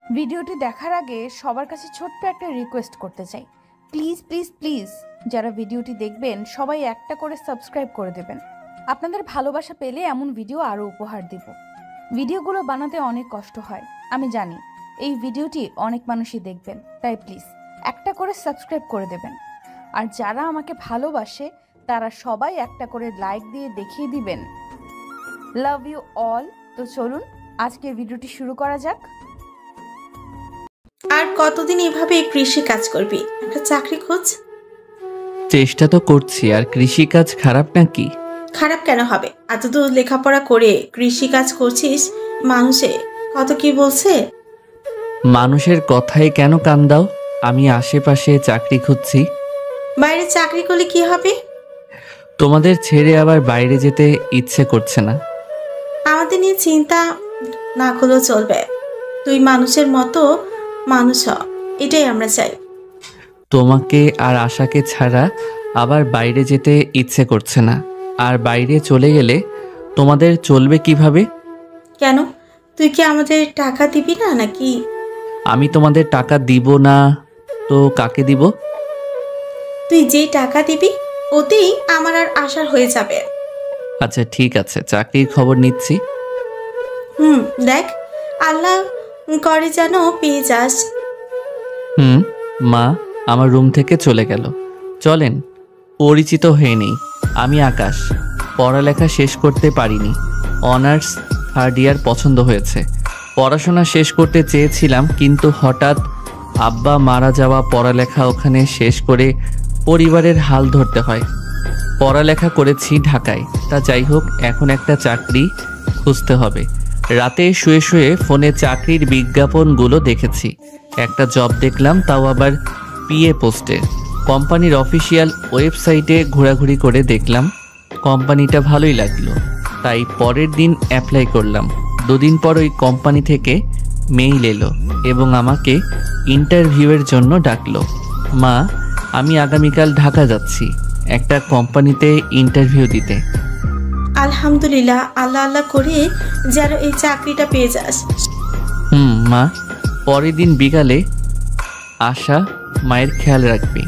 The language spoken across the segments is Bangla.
ভিডিওটি দেখার আগে সবার কাছে ছোট্ট একটা রিকোয়েস্ট করতে চাই, প্লিজ প্লিজ প্লিজ যারা ভিডিওটি দেখবেন সবাই একটা করে সাবস্ক্রাইব করে দেবেন। আপনাদের ভালোবাসা পেলে এমন ভিডিও আরও উপহার দিব। ভিডিওগুলো বানাতে অনেক কষ্ট হয়, আমি জানি। এই ভিডিওটি অনেক মানুষই দেখবেন, তাই প্লিজ একটা করে সাবস্ক্রাইব করে দেবেন। আর যারা আমাকে ভালোবাসে তারা সবাই একটা করে লাইক দিয়ে দেখিয়ে দিবেন লাভ ইউ অল। তো চলুন আজকের ভিডিওটি শুরু করা যাক। আর কতদিন এভাবে কৃষি কাজ করবি? একটা চাকরি খোঁজ। চেষ্টা তো করছি, আর কৃষি কাজ খারাপ নাকি? খারাপ কেন হবে? এতদূর লেখাপড়া করে কৃষি কাজ করছিস, মানুষে কত কি বলছে। মানুষের কথায় কেন কান দাও? আমি আশেপাশে চাকরি খুঁজছি। বাইরে চাকরি করলে কি হবে? তোমাদের ছেড়ে আবার বাইরে যেতে ইচ্ছে করছে না। আমাদের নিয়ে চিন্তা না করলেও চলবে। তুই মানুষের মতো মানুষ হ, এটাই আমরা চাই। তোমাকে আর আশাকে ছাড়া আবার বাইরে যেতে ইচ্ছে করছে না। আর বাইরে চলে গেলে তোমাদের চলবে কিভাবে? কেন, তুই কি আমাদের টাকা দিবি না নাকি? আমি তোমাদের টাকা দিব না তো কাকে দিব? তুই যেই টাকা দিবি ওতেই আমার আর আশার হয়ে যাবে। আচ্ছা ঠিক আছে, চাকরির খবর নিচ্ছি। দেখ, আল্লাহ করে যেন পেয়ে যাস। মা আমার রুম থেকে চলে গেল। চলেন পরিচিত হয়ে নেই। আমি আকাশ, পড়ালেখা শেষ করতে পারিনি। অনার্স 3rd ইয়ার পছন্দ হয়েছে। পড়াশোনা শেষ করতে চেয়েছিলাম, কিন্তু হঠাৎ আব্বা মারা যাওয়া, পড়ালেখা ওখানে শেষ করে পরিবারের হাল ধরতে হয়। পড়ালেখা করেছি ঢাকায়। তা যাই হোক, এখন একটা চাকরি খুঁজতে হবে। রাতে শুয়ে শুয়ে ফোনে চাকরির বিজ্ঞাপনগুলো দেখেছি। একটা জব দেখলাম, তাও আবার পিএ পোস্টে। কোম্পানির অফিসিয়াল ওয়েবসাইটে ঘোরাঘুরি করে দেখলাম কোম্পানিটা ভালোই লাগলো, তাই পরের দিন অ্যাপ্লাই করলাম। 2 দিন পর ওই কোম্পানি থেকে মেইল এলো এবং আমাকে ইন্টারভিউয়ের জন্য ডাকলো। মা, আমি আগামীকাল ঢাকা যাচ্ছি একটা কোম্পানিতে ইন্টারভিউ দিতে। আলহামদুলিল্লাহ, আল্লাহ আল্লাহ করে যেন এই চাকরিটা পেয়ে যাস। মা, পরের দিন বিকালে আশা মায়ের খেয়াল রাখবি।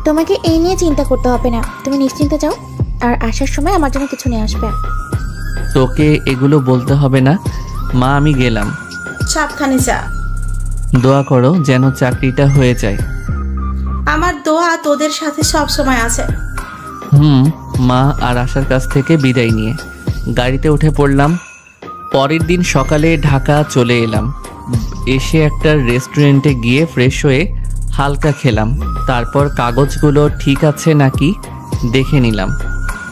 তোমাকে এই নিয়ে চিন্তা করতে হবে না, তুমি নিশ্চিন্তে যাও। আর আসার সময় আমার জন্য কিছু নিয়ে আসবে। তোকে এগুলো বলতে হবে না মা, আমি গেলাম। সাবধানে যা। দোয়া করো যেন চাকরিটা হয়ে যায়। আমার দোয়া তোদের সাথে সব সময় আছে। মা আর আশার কাছ থেকে বিদায় নিয়ে গাড়িতে উঠে পড়লাম। পরের দিন সকালে ঢাকা চলে এলাম। এসে একটা রেস্টুরেন্টে গিয়ে ফ্রেশ হয়ে হালকা খেলাম। তারপর কাগজগুলো ঠিক আছে নাকি দেখে নিলাম।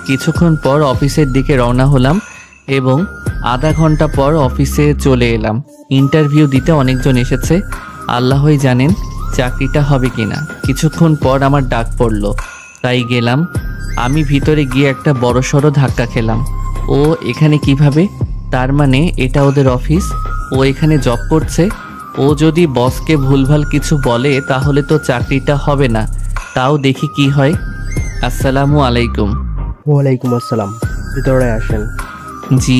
কিছুক্ষণ পর অফিসের দিকে রওনা হলাম এবং আধা ঘন্টা পর অফিসে চলে এলাম। ইন্টারভিউ দিতে অনেকজন এসেছে, আল্লাহই জানেন চাকরিটা হবে কিনা। কিছুক্ষণ পর আমার ডাক পড়ল, তাই গেলাম। আমি ভিতরে গিয়ে একটা বড়সড় ধাক্কা খেলাম। ও এখানে কিভাবে? তার মানে এটা ওদের অফিস, ও এখানে জব করছে। ও যদি বসকে ভুলভাল কিছু বলে তাহলে তো চাকরিটা হবে না। তাও দেখি কি হয়। আসসালামু আলাইকুম। ওয়ালাইকুম আসসালাম, ভিতরে আসেন। জি।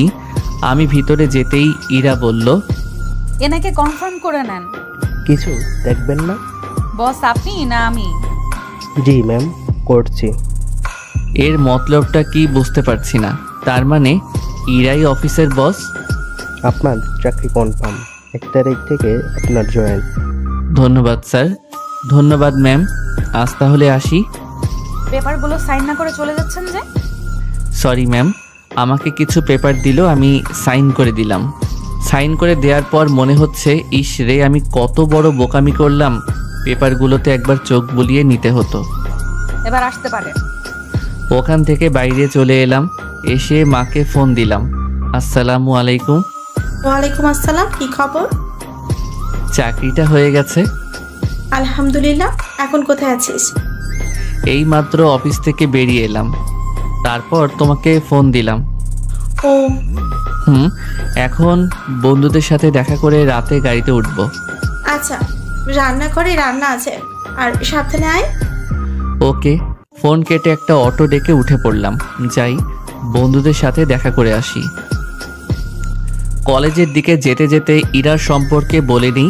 আমি ভিতরে যেতেই ইরা বলল, এনাকে কনফার্ম করে নেন। কিছু দেখবেন না? বস আপনি না আমি? জি ম্যাম, করছি। এর মতলবটা কি বুঝতে পারছি না। তার মানে ইরাই অফিসের বস? আপনার চাকরি কনফার্ম, 1 তারিখ থেকে আপনার জয়েন। ধন্যবাদ স্যার। ধন্যবাদ ম্যাম। আজ তাহলে আসি। পেপারগুলো সাইন না করে চলে যাচ্ছেন যে? সরি ম্যাম, আমাকে কিছু পেপার দিল, আমি সাইন করে দিলাম। সাইন করে দেওয়ার পর মনে হচ্ছে, ইস রে, আমি কত বড় বোকামি করলাম। পেপারগুলোতে একবার চোখ বুলিয়ে নিতে হতো। এবার আসতে পারে। ওখান থেকে বাইরে চলে এলাম। এসে মাকে ফোন দিলাম। আসসালামু আলাইকুম। ওয়ালাইকুম আসসালাম, কি খবর? চাকরিটা হয়ে গেছে। আলহামদুলিল্লাহ। এখন কোথায় আছিস? এই মাত্র অফিস থেকে বেরিয়ে এলাম, তারপর তোমাকে ফোন দিলাম। ও এখন বন্ধুদের সাথে দেখা করে রাতে গাড়িতে উঠব। আচ্ছা, রান্না করে রান্না আছে, আর সাবধানে আয়। ওকে। ফোন কেটে একটা অটো ডেকে উঠে পড়লাম। যাই, বন্ধুদের সাথে দেখা করে আসি। কলেজের দিকে যেতে যেতে ইরার সম্পর্কে বলে নিই।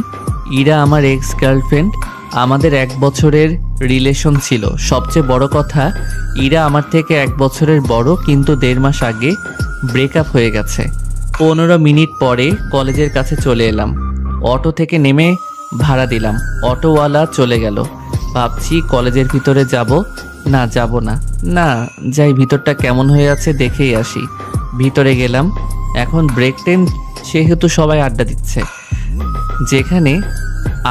ইরা আমার এক্স গার্লফ্রেন্ড। আমাদের 1 বছরের রিলেশন ছিল। সবচেয়ে বড় কথা, ইরা আমার থেকে 1 বছরের বড়, কিন্তু 1.5 মাস আগে ব্রেকআপ হয়ে গেছে। 15 মিনিট পরে কলেজের কাছে চলে এলাম। অটো থেকে নেমে ভাড়া দিলাম। অটোওয়ালা চলে গেল। ভাবছি কলেজের ভিতরে যাব না, যাব না, না যাই, ভিতরটা কেমন হয়ে আছে দেখেই আসি। ভিতরে গেলাম। এখন ব্রেক টাইম, সেহেতু সবাই আড্ডা দিচ্ছে। যেখানে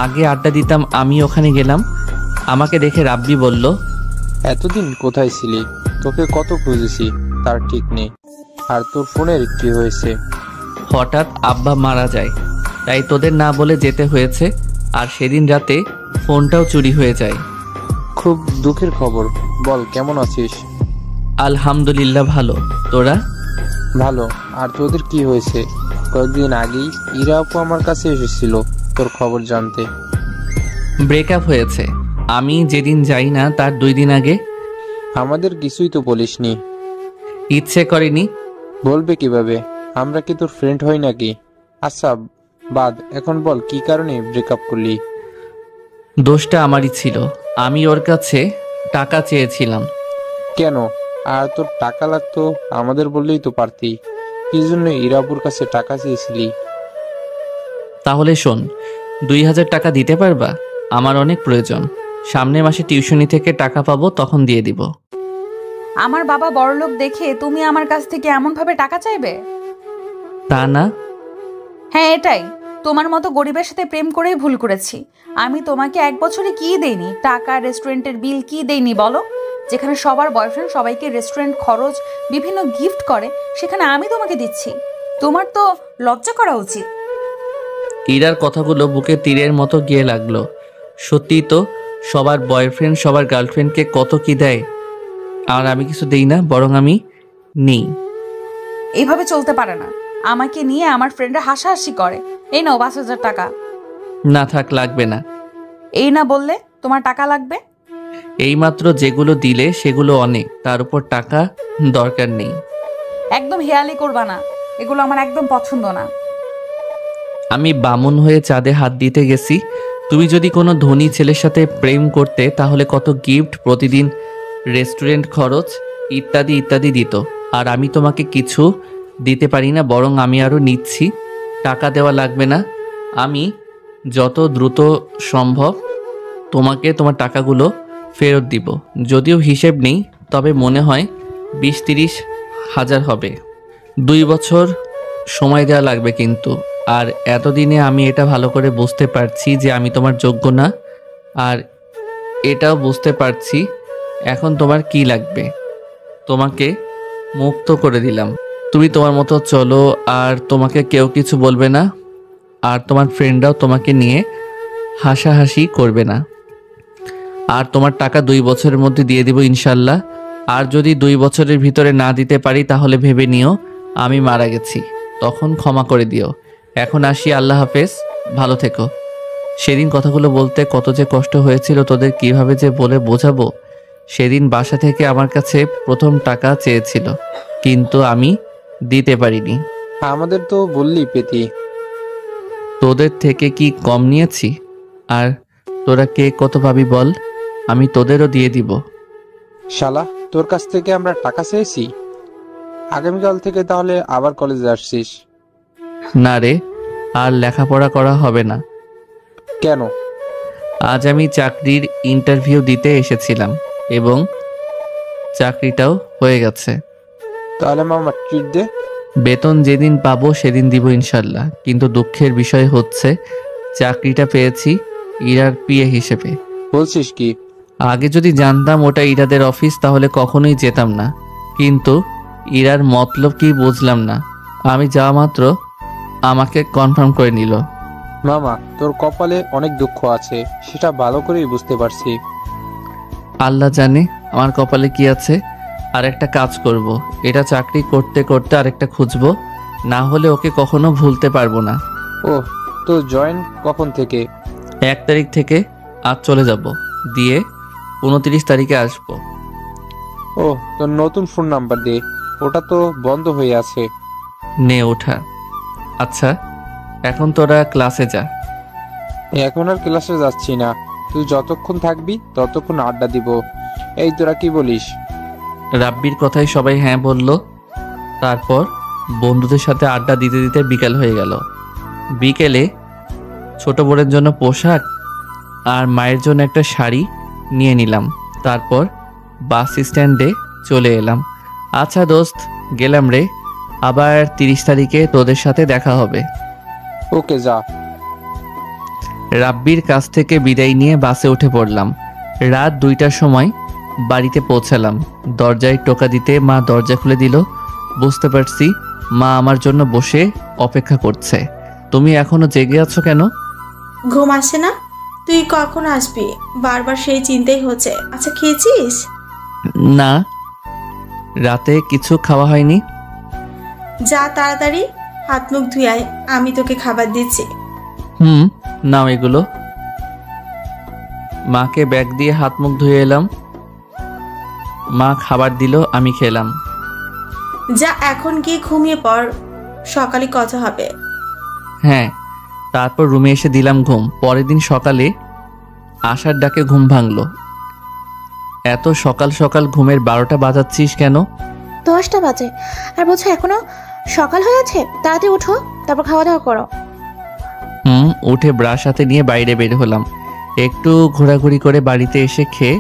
আগে আড্ডা দিতাম আমি ওখানে গেলাম। আমাকে দেখে রাব্বি বলল, এতদিন কোথায় ছিলি? তোকে কত খুঁজেছি তার ঠিক নেই। আর তোর ফোনের কি হয়েছে? হঠাৎ আব্বা মারা যায়, তাই তোদের না বলে যেতে হয়েছে। আর সেদিন রাতে ফোনটাও চুরি হয়ে যায়। খুব দুঃখের খবর। বল, কেমন আছিস? আলহামদুলিল্লাহ ভালো। তোরা? ভালো। আর তোদের কি হয়েছে? কয়েকদিন আগেই ইরা আপু আমার কাছে এসেছিল তোর খবর জানতে। ব্রেকআপ হয়েছে। আমি যেদিন যাই না তার 2 দিন আগে। আমাদের কিছুই তো বলিসনি। ইচ্ছে করেনি। বলবে কিভাবে? আমরা কি তোর ফ্রেন্ড হই নাকি? আচ্ছা বাদ, এখন বল কি কারণে ব্রেকআপ করলি? দোষটা আমারই ছিল। আমি ওর কাছে টাকা চেয়েছিলাম। কেন? আর তোর টাকা লাগতো আমাদের বললেই তো পারতি। কি জন্য ইরাপুর কাছে টাকা চেয়েছিলি? তাহলে শোন, 2000 টাকা দিতে পারবা? আমার অনেক প্রয়োজন। সামনের মাসে টিউশনি থেকে টাকা পাবো, তখন দিয়ে দিব। আমার বাবা বড়লোক দেখে তুমি আমার কাছ থেকে এমনভাবে টাকা চাইবে? তা না। হ্যাঁ এটাই। তোমার মতো গরিবের সাথে প্রেম করেই ভুল করেছি। আমি তোমাকে 1 বছরে কি দেইনি? টাকা, রেস্টুরেন্টের বিল কি দেইনি বলো? যেখানে সবার বয়ফ্রেন্ড সবাইকে রেস্টুরেন্ট খরচ, বিভিন্ন গিফট করে, সেখানে আমি তোমাকে দিচ্ছি। তোমার তো লজ্জা করা উচিত। ইরার কথাগুলো বুকে তীরের মতো গিয়ে লাগলো। সত্যি তো, সবার বয়ফ্রেন্ড সবার গার্লফ্রেন্ডকে কত কি দেয়, আর আমি কিছু দেই না, বরং আমি নেই। এইভাবে চলতে পারে না। আমাকে নিয়ে আমার ফ্রেন্ডরা হাসাহাসি করে। এই নাও 5,000 টাকা। না থাক, লাগবে না। এই না বললে তোমার টাকা লাগবে? এইমাত্র যেগুলো দিলে সেগুলো অনেক, তার উপর টাকা দরকার নেই। একদম হেয়ালি করবা না, এগুলো আমার একদম পছন্দ না। আমি বামুন হয়ে চাঁদে হাত দিতে গেছি। তুমি যদি কোনো ধনী ছেলের সাথে প্রেম করতে, তাহলে কত গিফট, প্রতিদিন রেস্টুরেন্ট খরচ ইত্যাদি ইত্যাদি দিত। আর আমি তোমাকে কিছু দিতে পারি না, বরং আমি আরও নিচ্ছি। টাকা দেওয়া লাগবে না। আমি যত দ্রুত সম্ভব তোমাকে তোমার টাকাগুলো ফেরত দিব। যদিও হিসেব নেই, তবে মনে হয় 20-30 হাজার হবে। 2 বছর সময় দেওয়া লাগবে কিন্তু। আর এতদিনে আমি এটা ভালো করে বুঝতে পারছি যে আমি তোমার যোগ্য না। আর এটাও বুঝতে পারছি এখন তোমার কি লাগবে। তোমাকে মুক্ত করে দিলাম। তুমি তোমার মতো চলো, আর তোমাকে কেউ কিছু বলবে না। আর তোমার ফ্রেন্ডরাও তোমাকে নিয়ে হাসাহাসি করবে না। আর তোমার টাকা 2 বছরের মধ্যে দিয়ে দিব ইনশাল্লাহ। আর যদি 2 বছরের ভিতরে না দিতে পারি, তাহলে ভেবে নিও আমি মারা গেছি, তখন ক্ষমা করে দিও। এখন আসি, আল্লাহ হাফেজ, ভালো থেকো। সেদিন কথাগুলো বলতে কত যে কষ্ট হয়েছিল, তোদের কিভাবে যে বলে বোঝাবো। সেদিন বাসা থেকে আমার কাছে প্রথম টাকা চেয়েছিল, কিন্তু আমি দিতে পারিনি। আমাদের তো বললি পেতি। তোদের থেকে কি কম নিয়েছি? আর তোরা কে কত পাবি বল, আমি তোদেরও দিয়ে দিব। শালা, তোর কাছ থেকে আমরা টাকা চেয়েছি? আগামীকাল থেকে তাহলে আবার কলেজে আসছিস? না রে, আর লেখাপড়া করা হবে না। কেন? আজ আমি চাকরির ইন্টারভিউ দিতে এসেছিলাম এবং চাকরিটাও হয়ে গেছে। তাহলে মামা ট্রিট দে। বেতন যেদিন পাবো সেদিন দিব ইনশাল্লাহ। কিন্তু দুঃখের বিষয় হচ্ছে চাকরিটা পেয়েছি ইরার পিএ হিসেবে। বলছিস কি? আগে যদি জানতাম ওটা ইরাদের অফিস, তাহলে কখনোই যেতাম না। কিন্তু ইরার মতলব কি বুঝলাম না। আমি যাওয়া মাত্র আমাকে কনফার্ম করে নিল। মামা, তোর কপালে অনেক দুঃখ আছে, সেটা ভালো করেই বুঝতে পারছি। আল্লাহ জানে আমার কপালে কি আছে। আর একটা কাজ করব, এটা চাকরি করতে করতে আরেকটা খুঁজবো, না হলে ওকে কখনো ভুলতে পারবো না। ও, তো জয়েন কখন থেকে? 1 তারিখ থেকে। আজ চলে যাব, দিয়ে 29 তারিখে আসবো। ও, তোর নতুন ফোন নাম্বার দে, ওটা তো বন্ধ হয়ে আছে। নে ওঠা। আচ্ছা, এখন তোরা ক্লাসে যা। এখন আর ক্লাসে যাচ্ছি না, তুই যতক্ষণ থাকবি ততক্ষণ আড্ডা দিব। এই তোরা কি বলিস? রাব্বির কথায় সবাই হ্যাঁ বলল। তারপর বন্ধুদের সাথে আড্ডা দিতে দিতে বিকেল হয়ে গেল। বিকেলে ছোট বোনের জন্য পোশাক আর মায়ের জন্য একটা শাড়ি নিয়ে নিলাম। তারপর বাস স্ট্যান্ডে চলে এলাম। আচ্ছা দোস্ত, গেলাম রে, আবার 30 তারিখে তোদের সাথে দেখা হবে। ওকে, যা। রাব্বির কাছ থেকে বিদায় নিয়ে বাসে উঠে পড়লাম। রাত 2টার সময় বাড়িতে পৌঁছালাম। দরজায় টোকা দিতে মা দরজা খুলে দিল। বুঝতে পারছি মা আমার জন্য বসে অপেক্ষা করছে। তুমি এখনো জেগে আছো কেন? ঘুম আসে না? তুই কখন আসবি বারবার সেই চিন্তাই হচ্ছে। আচ্ছা, খেয়েছিস? না, রাতে কিছু খাওয়া হয়নি। যা তাড়াতাড়ি হাত মুখ ধুয়ে আয়, আমি তোকে খাবার দিচ্ছি। নাও এগুলো। মাকে ব্যাগ দিয়ে হাত মুখ ধুয়ে এলাম। মা খাবার দিল, আমি খেলাম। যা এখন গিয়ে ঘুমিয়ে পড়, সকালে কথা হবে। হ্যাঁ, তারপর রুমে এসে দিলাম ঘুম। পরের দিন সকালে আশার ডাকে ঘুম ভাঙলো। এত সকাল সকাল ঘুমের 12টা বাজাচ্ছিস কেন? 10টা বাজে আর বলছো এখনো সকাল হয়ে আছে? তাড়াতাড়ি উঠো, তারপর খাওয়া দাওয়া করো। উঠে ব্রাশ হাতে নিয়ে বাইরে বের হলাম। একটু ঘোরাঘুরি করে বাড়িতে এসে খেয়ে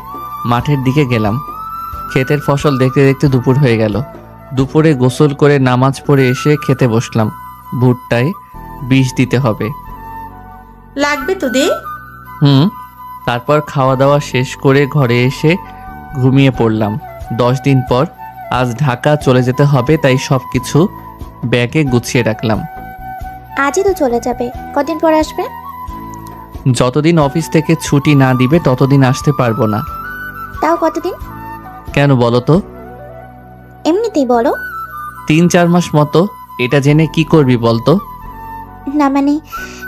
মাঠের দিকে গেলাম। ক্ষেতের ফসল দেখতে দেখতে দুপুর হয়ে গেল। দুপুরে গোসল করে নামাজ পড়ে এসে খেতে বসলাম। ভুট্টায় বিষ দিতে হবে। লাগবে তো দে। তারপর খাওয়া দাওয়া শেষ করে ঘরে এসে ঘুমিয়ে পড়লাম। 10 দিন পর আজ ঢাকা চলে যেতে হবে, তাই সব কিছু ব্যাগে গুছিয়ে রাখলাম। আজই তো চলে যাবে, কদিন পর আসবে? যতদিন অফিস থেকে ছুটি না দিবে ততদিন আসতে পারবো না। তাও কতদিন? কেন বলো তো? এমনিতেই বলো। 3-4 মাস মতো। এটা জেনে কি করবি বলতো? না মানে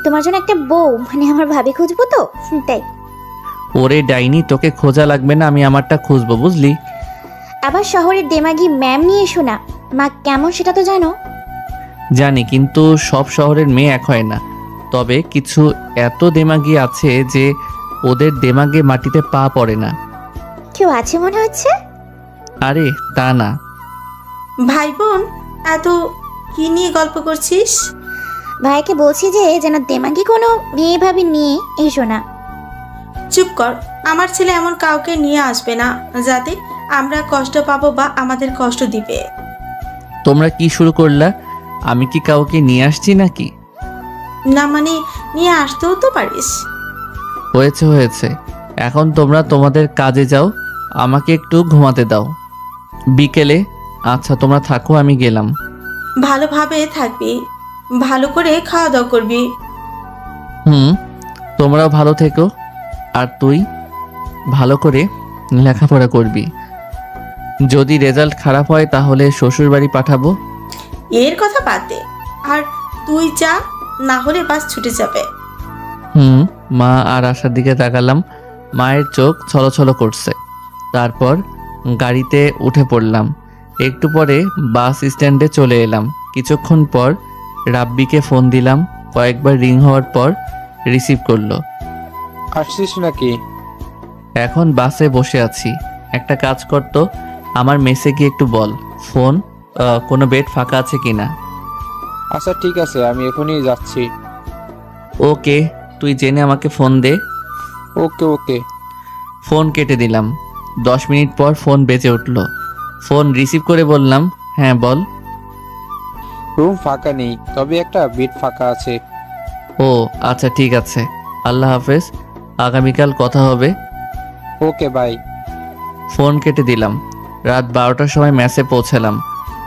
তোমার জন্য একটা বউ, মানে আমার ভাবি খুঁজবো তো, তাই। ওরে ডাইনি, তোকে খোঁজা লাগবে না, আমি আমারটা খুঁজবো, বুঝলি? আবার শহরের দেমাগি ম্যাম নিয়ে এসো না। মা কেমন সেটা তো জানো। জানি, কিন্তু সব শহরের মেয়ে এক হয় না। তবে কিছু এত দেমাগি আছে যে ওদের দেমাগে মাটিতে পা পড়ে না। কেউ আছে মনে হচ্ছে। আরে তা না। ভাই বোন এত কি নিয়ে গল্প করছিস? ভাইকে বলছি যে যেন দেমাগি কোনো মেয়ে ভাবি নিয়ে এসো না। চুপ কর, আমার ছেলে এমন কাউকে নিয়ে আসবে না যাতে আমরা কষ্ট পাবো বা আমাদের কষ্ট দিবে। তোমরা কি শুরু করলা? আমি কি কাউকে নিয়ে আসছি নাকি? না মানে নিয়ে আসতেও তো পারিস। হয়েছে হয়েছে, এখন তোমরা তোমাদের কাজে যাও, আমাকে একটু ঘুমাতে দাও। বিকেলে। আচ্ছা তোমরা থাকো, আমি গেলাম। ভালোভাবে থাকবি, ভালো করে খাওয়া দাওয়া করবি। তোমরাও ভালো থেকো। আর তুই ভালো করে লেখাপড়া করবি। যদি রেজাল্ট খারাপ হয় তাহলে শ্বশুর বাড়ি পাঠাবো। এর কথা বাদ দে, আর তুই যা, না হলে বাস ছুটে যাবে। মা আর আশার দিকে তাকালাম। মায়ের চোখ ছলছল করছে। তারপর গাড়িতে উঠে পড়লাম। একটু পরে বাস স্ট্যান্ডে চলে এলাম। কিছুক্ষণ পর রাব্বিকে ফোন দিলাম। কয়েকবার রিং হওয়ার পর রিসিভ করলো। আসছিস নাকি? এখন বাসে বসে আছি। একটা কাজ করতো, আমার মেসে গিয়ে একটু বল ফোন কোনো বেড ফাঁকা আছে কিনা। আচ্ছা ঠিক আছে, আমি এখনই যাচ্ছি। ওকে, তুই জেনে আমাকে ফোন দে। ওকে ওকে। ফোন কেটে দিলাম। 10 মিনিট পর ফোন বেজে উঠল। ফোন রিসিভ করে বললাম, হ্যাঁ বল। রুম ফাঁকা নেই, তবে একটা বেড ফাঁকা আছে। ও আচ্ছা ঠিক আছে, আল্লাহ হাফেজ, আগামীকাল কথা হবে। Okay bye. ফোন কেটে দিলাম। রাত 12টার সময় মেসে পৌঁছালাম।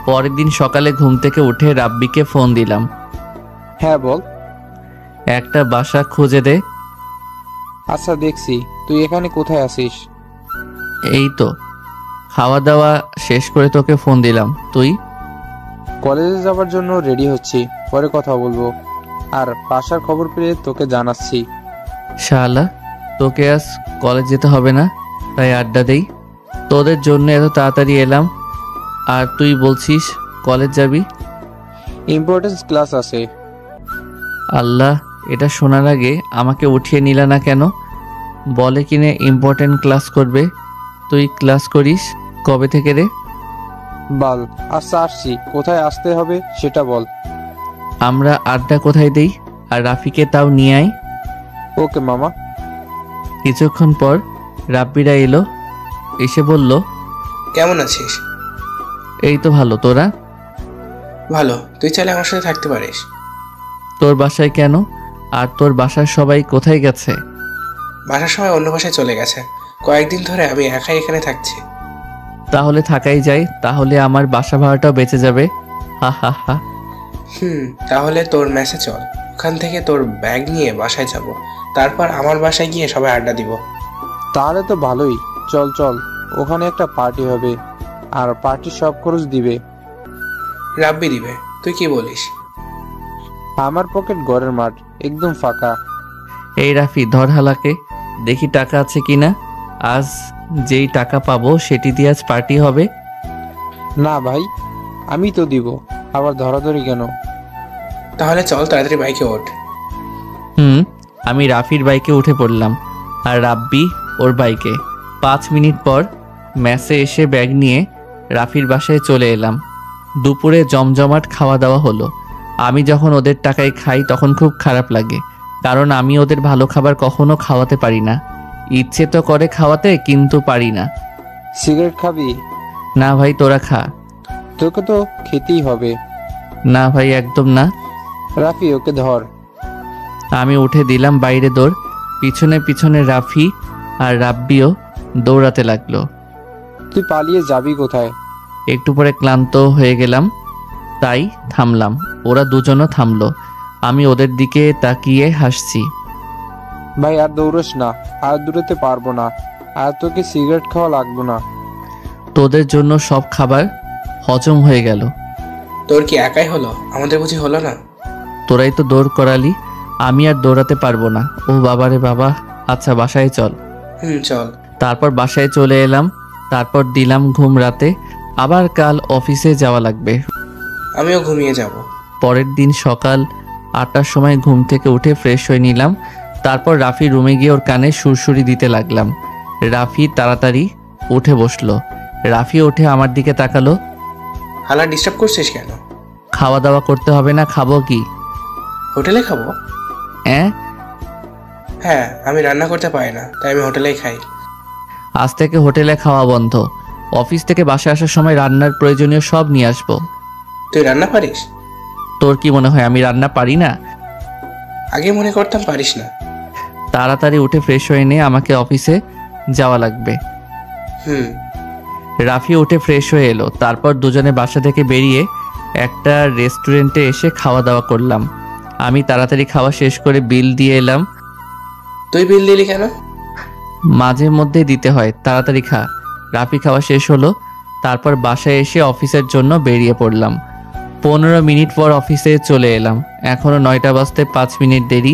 পরের দিন সকালে ঘুম থেকে উঠে রাব্বিকে ফোন দিলাম। হ্যাঁ বল। একটা বাসা খুঁজে দে। আচ্ছা দেখছি। তুই এখানে কোথায় আছিস? এই তো খাওয়া দাওয়া শেষ করে তোকে ফোন দিলাম। তুই? কলেজে যাওয়ার জন্য রেডি হচ্ছি, পরে কথা বলবো। আর বাসার খবর পেয়ে তোকে জানাচ্ছি। শালা, তোকে আজ কলেজ যেতে হবে না, তাই আড্ডা দেই। তোদের জন্য এত তাড়াতাড়ি এলাম, আর তুই বলছিস কলেজ যাবি? ইম্পর্টেন্স ক্লাস আছে, আল্লাহ, এটা শোনার আগে আমাকে উঠিয়ে নিলা না কেন? বলে কিনে ইম্পর্টেন্ট ক্লাস করবে। তুই ক্লাস করিস কবে থেকে রে? বল। আচ্ছা আসছি, কোথায় আসতে হবে সেটা বল। আমরা আড্ডা কোথায় দেই? আর রাফিকে তাও নিয়ে আয়। ওকে মামা। কিছুক্ষণ পর রাব্বিরা এলো, এসে বলল, কেমন আছিস? এই তো ভালো, তোরা? ভালো। তুই চাইলে আমার সাথে থাকতে পারিস। তোর বাসায় কেন? আর তোর বাসার সবাই কোথায় গেছে? বাসার সবাই অন্য বাসায় চলে গেছে। কয়েকদিন ধরে আমি একাই এখানে থাকছি। তাহলে থাকাই যায়, তাহলে আমার বাসা ভাড়াটাও বেঁচে যাবে। হা হা হা। তাহলে তোর মেসে চল। ওখান থেকে তোর ব্যাগ নিয়ে বাসায় যাব, তারপর আমার বাসায় গিয়ে সবাই আড্ডা দিব। তাহলে তো ভালোই। চল চল, ওখানে একটা পার্টি হবে, আর পার্টির সব খরচ দিবে রাব্বি দিবে। তুই কি বলিস? আমার পকেট ঘরের মাঠ, একদম ফাঁকা। এই রাফি, ধর হালাকে, দেখি টাকা আছে কিনা। আজ যেই টাকা পাবো সেটি দিয়ে আজ পার্টি হবে। না ভাই, আমি তো দিব, আবার ধরাধরি কেন? তাহলে চল তাড়াতাড়ি বাইকে ওঠ। আমি রাফির বাইকে উঠে পড়লাম, আর রাব্বি ওর বাইকে। 5 মিনিট পর ম্যাসে এসে ব্যাগ নিয়ে রাফির বাসায় চলে এলাম। দুপুরে জমজমাট খাওয়া দাওয়া হলো। আমি যখন ওদের টাকায় খাই তখন খুব খারাপ লাগে, কারণ আমি ওদের ভালো খাবার কখনো খাওয়াতে পারি না। ইচ্ছে তো করে খাওয়াতে, কিন্তু পারি না। সিগারেট খাবি? না ভাই, তোরা খা। তোকে তো খেতেই হবে। না ভাই, একদম না। রাফি, ওকে ধর। আমি উঠে দিলাম বাইরে দৌড়। পিছনে পিছনে রাফি আর রাব্বিও দৌড়াতে লাগলো। তুই পালিয়ে যাবি কোথায়? একটু পরে ক্লান্ত হয়ে গেলাম, তাই থামলাম। ওরা দুজনও থামলো। আমি ওদের দিকে তাকিয়ে হাসছি। ভাই আর দৌড়স না, আর দূরতে পারবো না, আর তোকে সিগারেট খাওয়া লাগবে না। তোদের জন্য সব খাবার হজম হয়ে গেল। তোর কি একাই হলো? আমাদের বুঝি হলো না? তোরাই তো দৌড় করালি, আমি আর দৌড়াতে পারবো না। ও বাবারে বাবা। আচ্ছা বাসায় চল। চল। তারপর বাসায় চলে এলাম। তারপর দিলাম ঘুম রাতে। আবার কাল অফিসে যাওয়া লাগবে। আমিও ঘুমিয়ে যাব। পরের দিন সকাল 8টার সময় ঘুম থেকে উঠে ফ্রেশ হয়ে নিলাম। তারপর রাফি রুমে গিয়ে ওর কানে সুরসুরি দিতে লাগলাম। রাফি তাড়াতাড়ি উঠে বসলো। রাফি উঠে আমার দিকে তাকালো। হালা, ডিস্টার্ব করছিস কেন? খাওয়া দাওয়া করতে হবে না? খাবো কি? হোটেলে খাবো? হ্যাঁ, আমি রান্না করতে পারি না, তাই আমি হোটেলেই খাই। আজ থেকে হোটেলে খাওয়া বন্ধ। অফিস থেকে বাসায় আসার সময় রান্নার প্রয়োজনীয় সব নিয়ে আসবো। তুই রান্না পারিস? তোর কি মনে হয় আমি রান্না পারি না? আগে মনে করতাম পারিস না। তাড়াতাড়ি উঠে ফ্রেশ হয়ে নে, আমাকে অফিসে যাওয়া লাগবে। রাফি উঠে ফ্রেশ হয়ে এলো। তারপর দুজনে বাসা থেকে বেরিয়ে একটা রেস্টুরেন্টে এসে খাওয়া দাওয়া করলাম। আমি তাড়াতাড়ি খাওয়া শেষ করে বিল দিয়ে এলাম। তুই বিল দিলি কেন? মাঝে মধ্যে দিতে হয়, তাড়াতাড়ি খা। রাফি খাওয়া শেষ হলো। তারপর বাসায় এসে অফিসের জন্য বেরিয়ে পড়লাম। 15 মিনিট পর অফিসে চলে এলাম। এখনও 9টা বাজতে 5 মিনিট দেরি।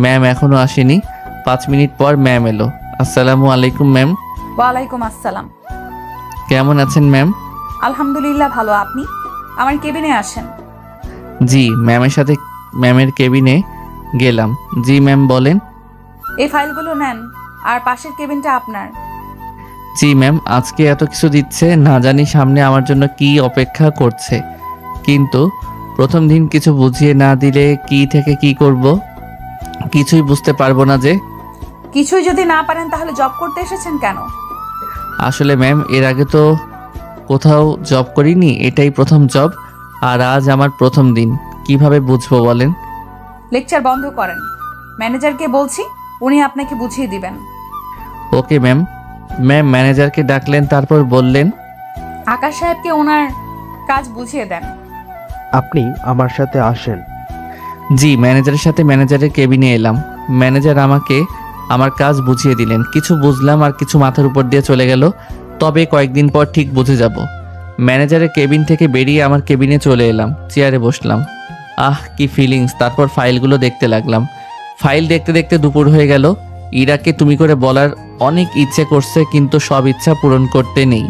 ম্যাম এখনও আসেনি। 5 মিনিট পর ম্যাম এলো। আসসালামু আলাইকুম ম্যাম। ওয়ালাইকুম আসসালাম। কেমন আছেন ম্যাম? আলহামদুলিল্লাহ ভালো। আপনি আমার কেবিনে আসেন। জি, ম্যামের সাথে ম্যামের কেবিনে গেলাম। জি ম্যাম বলেন। এই ফাইলগুলো নেন, আর পাশের কেবিনটা আপনার। জি ম্যাম। আজকে এত কিছু দিচ্ছে, না জানি সামনে আমার জন্য কি অপেক্ষা করছে। কিন্তু প্রথম দিন কিছু বুঝিয়ে না দিলে কি থেকে কি করব কিছুই বুঝতে পারবো না যে। কিছুই যদি না পারেন তাহলে জব করতে এসেছেন কেন? আসলে ম্যাম, এর আগে তো কোথাও জব করিনি, এটাই প্রথম জব। আর আজ আমার প্রথম দিন, কিভাবে বুঝবো বলেন? লেকচার বন্ধ করেন। ম্যানেজারকে বলছি, উনি আপনাকে বুঝিয়ে দিবেন। Okay ma'am. ম্যাম ম্যানেজারকে ডাকলেন, তারপর বললেন, আকাশ সাহেবকে ওনার কাজ বুঝিয়ে দেন। আপনি আমার সাথে আসেন। জি। ম্যানেজারের সাথে ম্যানেজারের কেবিনে এলাম। ম্যানেজার আমাকে আমার কাজ বুঝিয়ে দিলেন। কিছু বুঝলাম আর কিছু মাথার উপর দিয়ে চলে গেল। তবে কয়েকদিন পর ঠিক বুঝে যাব। ম্যানেজারের কেবিন থেকে বেরিয়ে আমার কেবিনে চলে এলাম। চেয়ারে বসলাম। কি ফিলিংস। তারপর ফাইলগুলো দেখতে লাগলাম। ফাইল দেখতে দেখতে দুপুর হয়ে গেল। ইরাকে তুমি করে বলার অনেক ইচ্ছে করছে, কিন্তু সব ইচ্ছা পূরণ করতে নেই।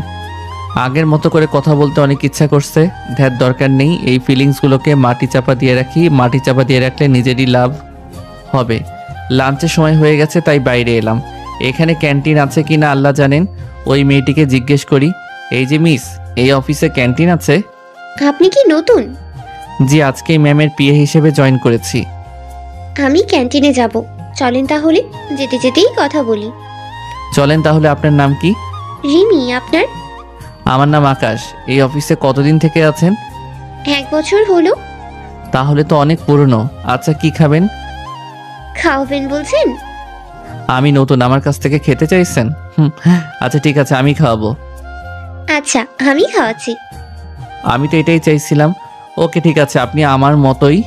আগের মতো করে কথা বলতে অনেক ইচ্ছা করছে। ধ্যার দরকার নেই, এই ফিলিংসগুলোকে মাটি চাপা দিয়ে রাখি। মাটি চাপা দিয়ে রাখলে নিজেরই লাভ হবে। লাঞ্চের সময় হয়ে গেছে, তাই বাইরে এলাম। এখানে ক্যান্টিন আছে কি না আল্লাহ জানেন। ওই মেয়েটিকে জিজ্ঞেস করি, এই যে মিস, এই অফিসে ক্যান্টিন আছে? আপনি কি নতুন? জি, আজকেই ম্যামের পিএ হিসেবে জয়েন করেছি। আমি ক্যান্টিনে যাব, চলেন তাহলে। যেতে যেতেই কথা বলি। চলেন তাহলে। আপনার নাম কি? রিমি, আপনার? আমার নাম আকাশ। এই অফিসে কতদিন থেকে আছেন? 1 বছর হলো। তাহলে তো অনেক পুরনো। আচ্ছা, কি খাবেন? খাওয়াবেন বলছেন? আমি নতুন, আমার কাছ থেকে খেতে চাইছেন? আচ্ছা ঠিক আছে, আমি খাওয়াবো। আচ্ছা, আমি খাওয়াচ্ছি। আমি তো এটাই চাইছিলাম। ওকে ঠিক আছে, আপনি আমার মতোই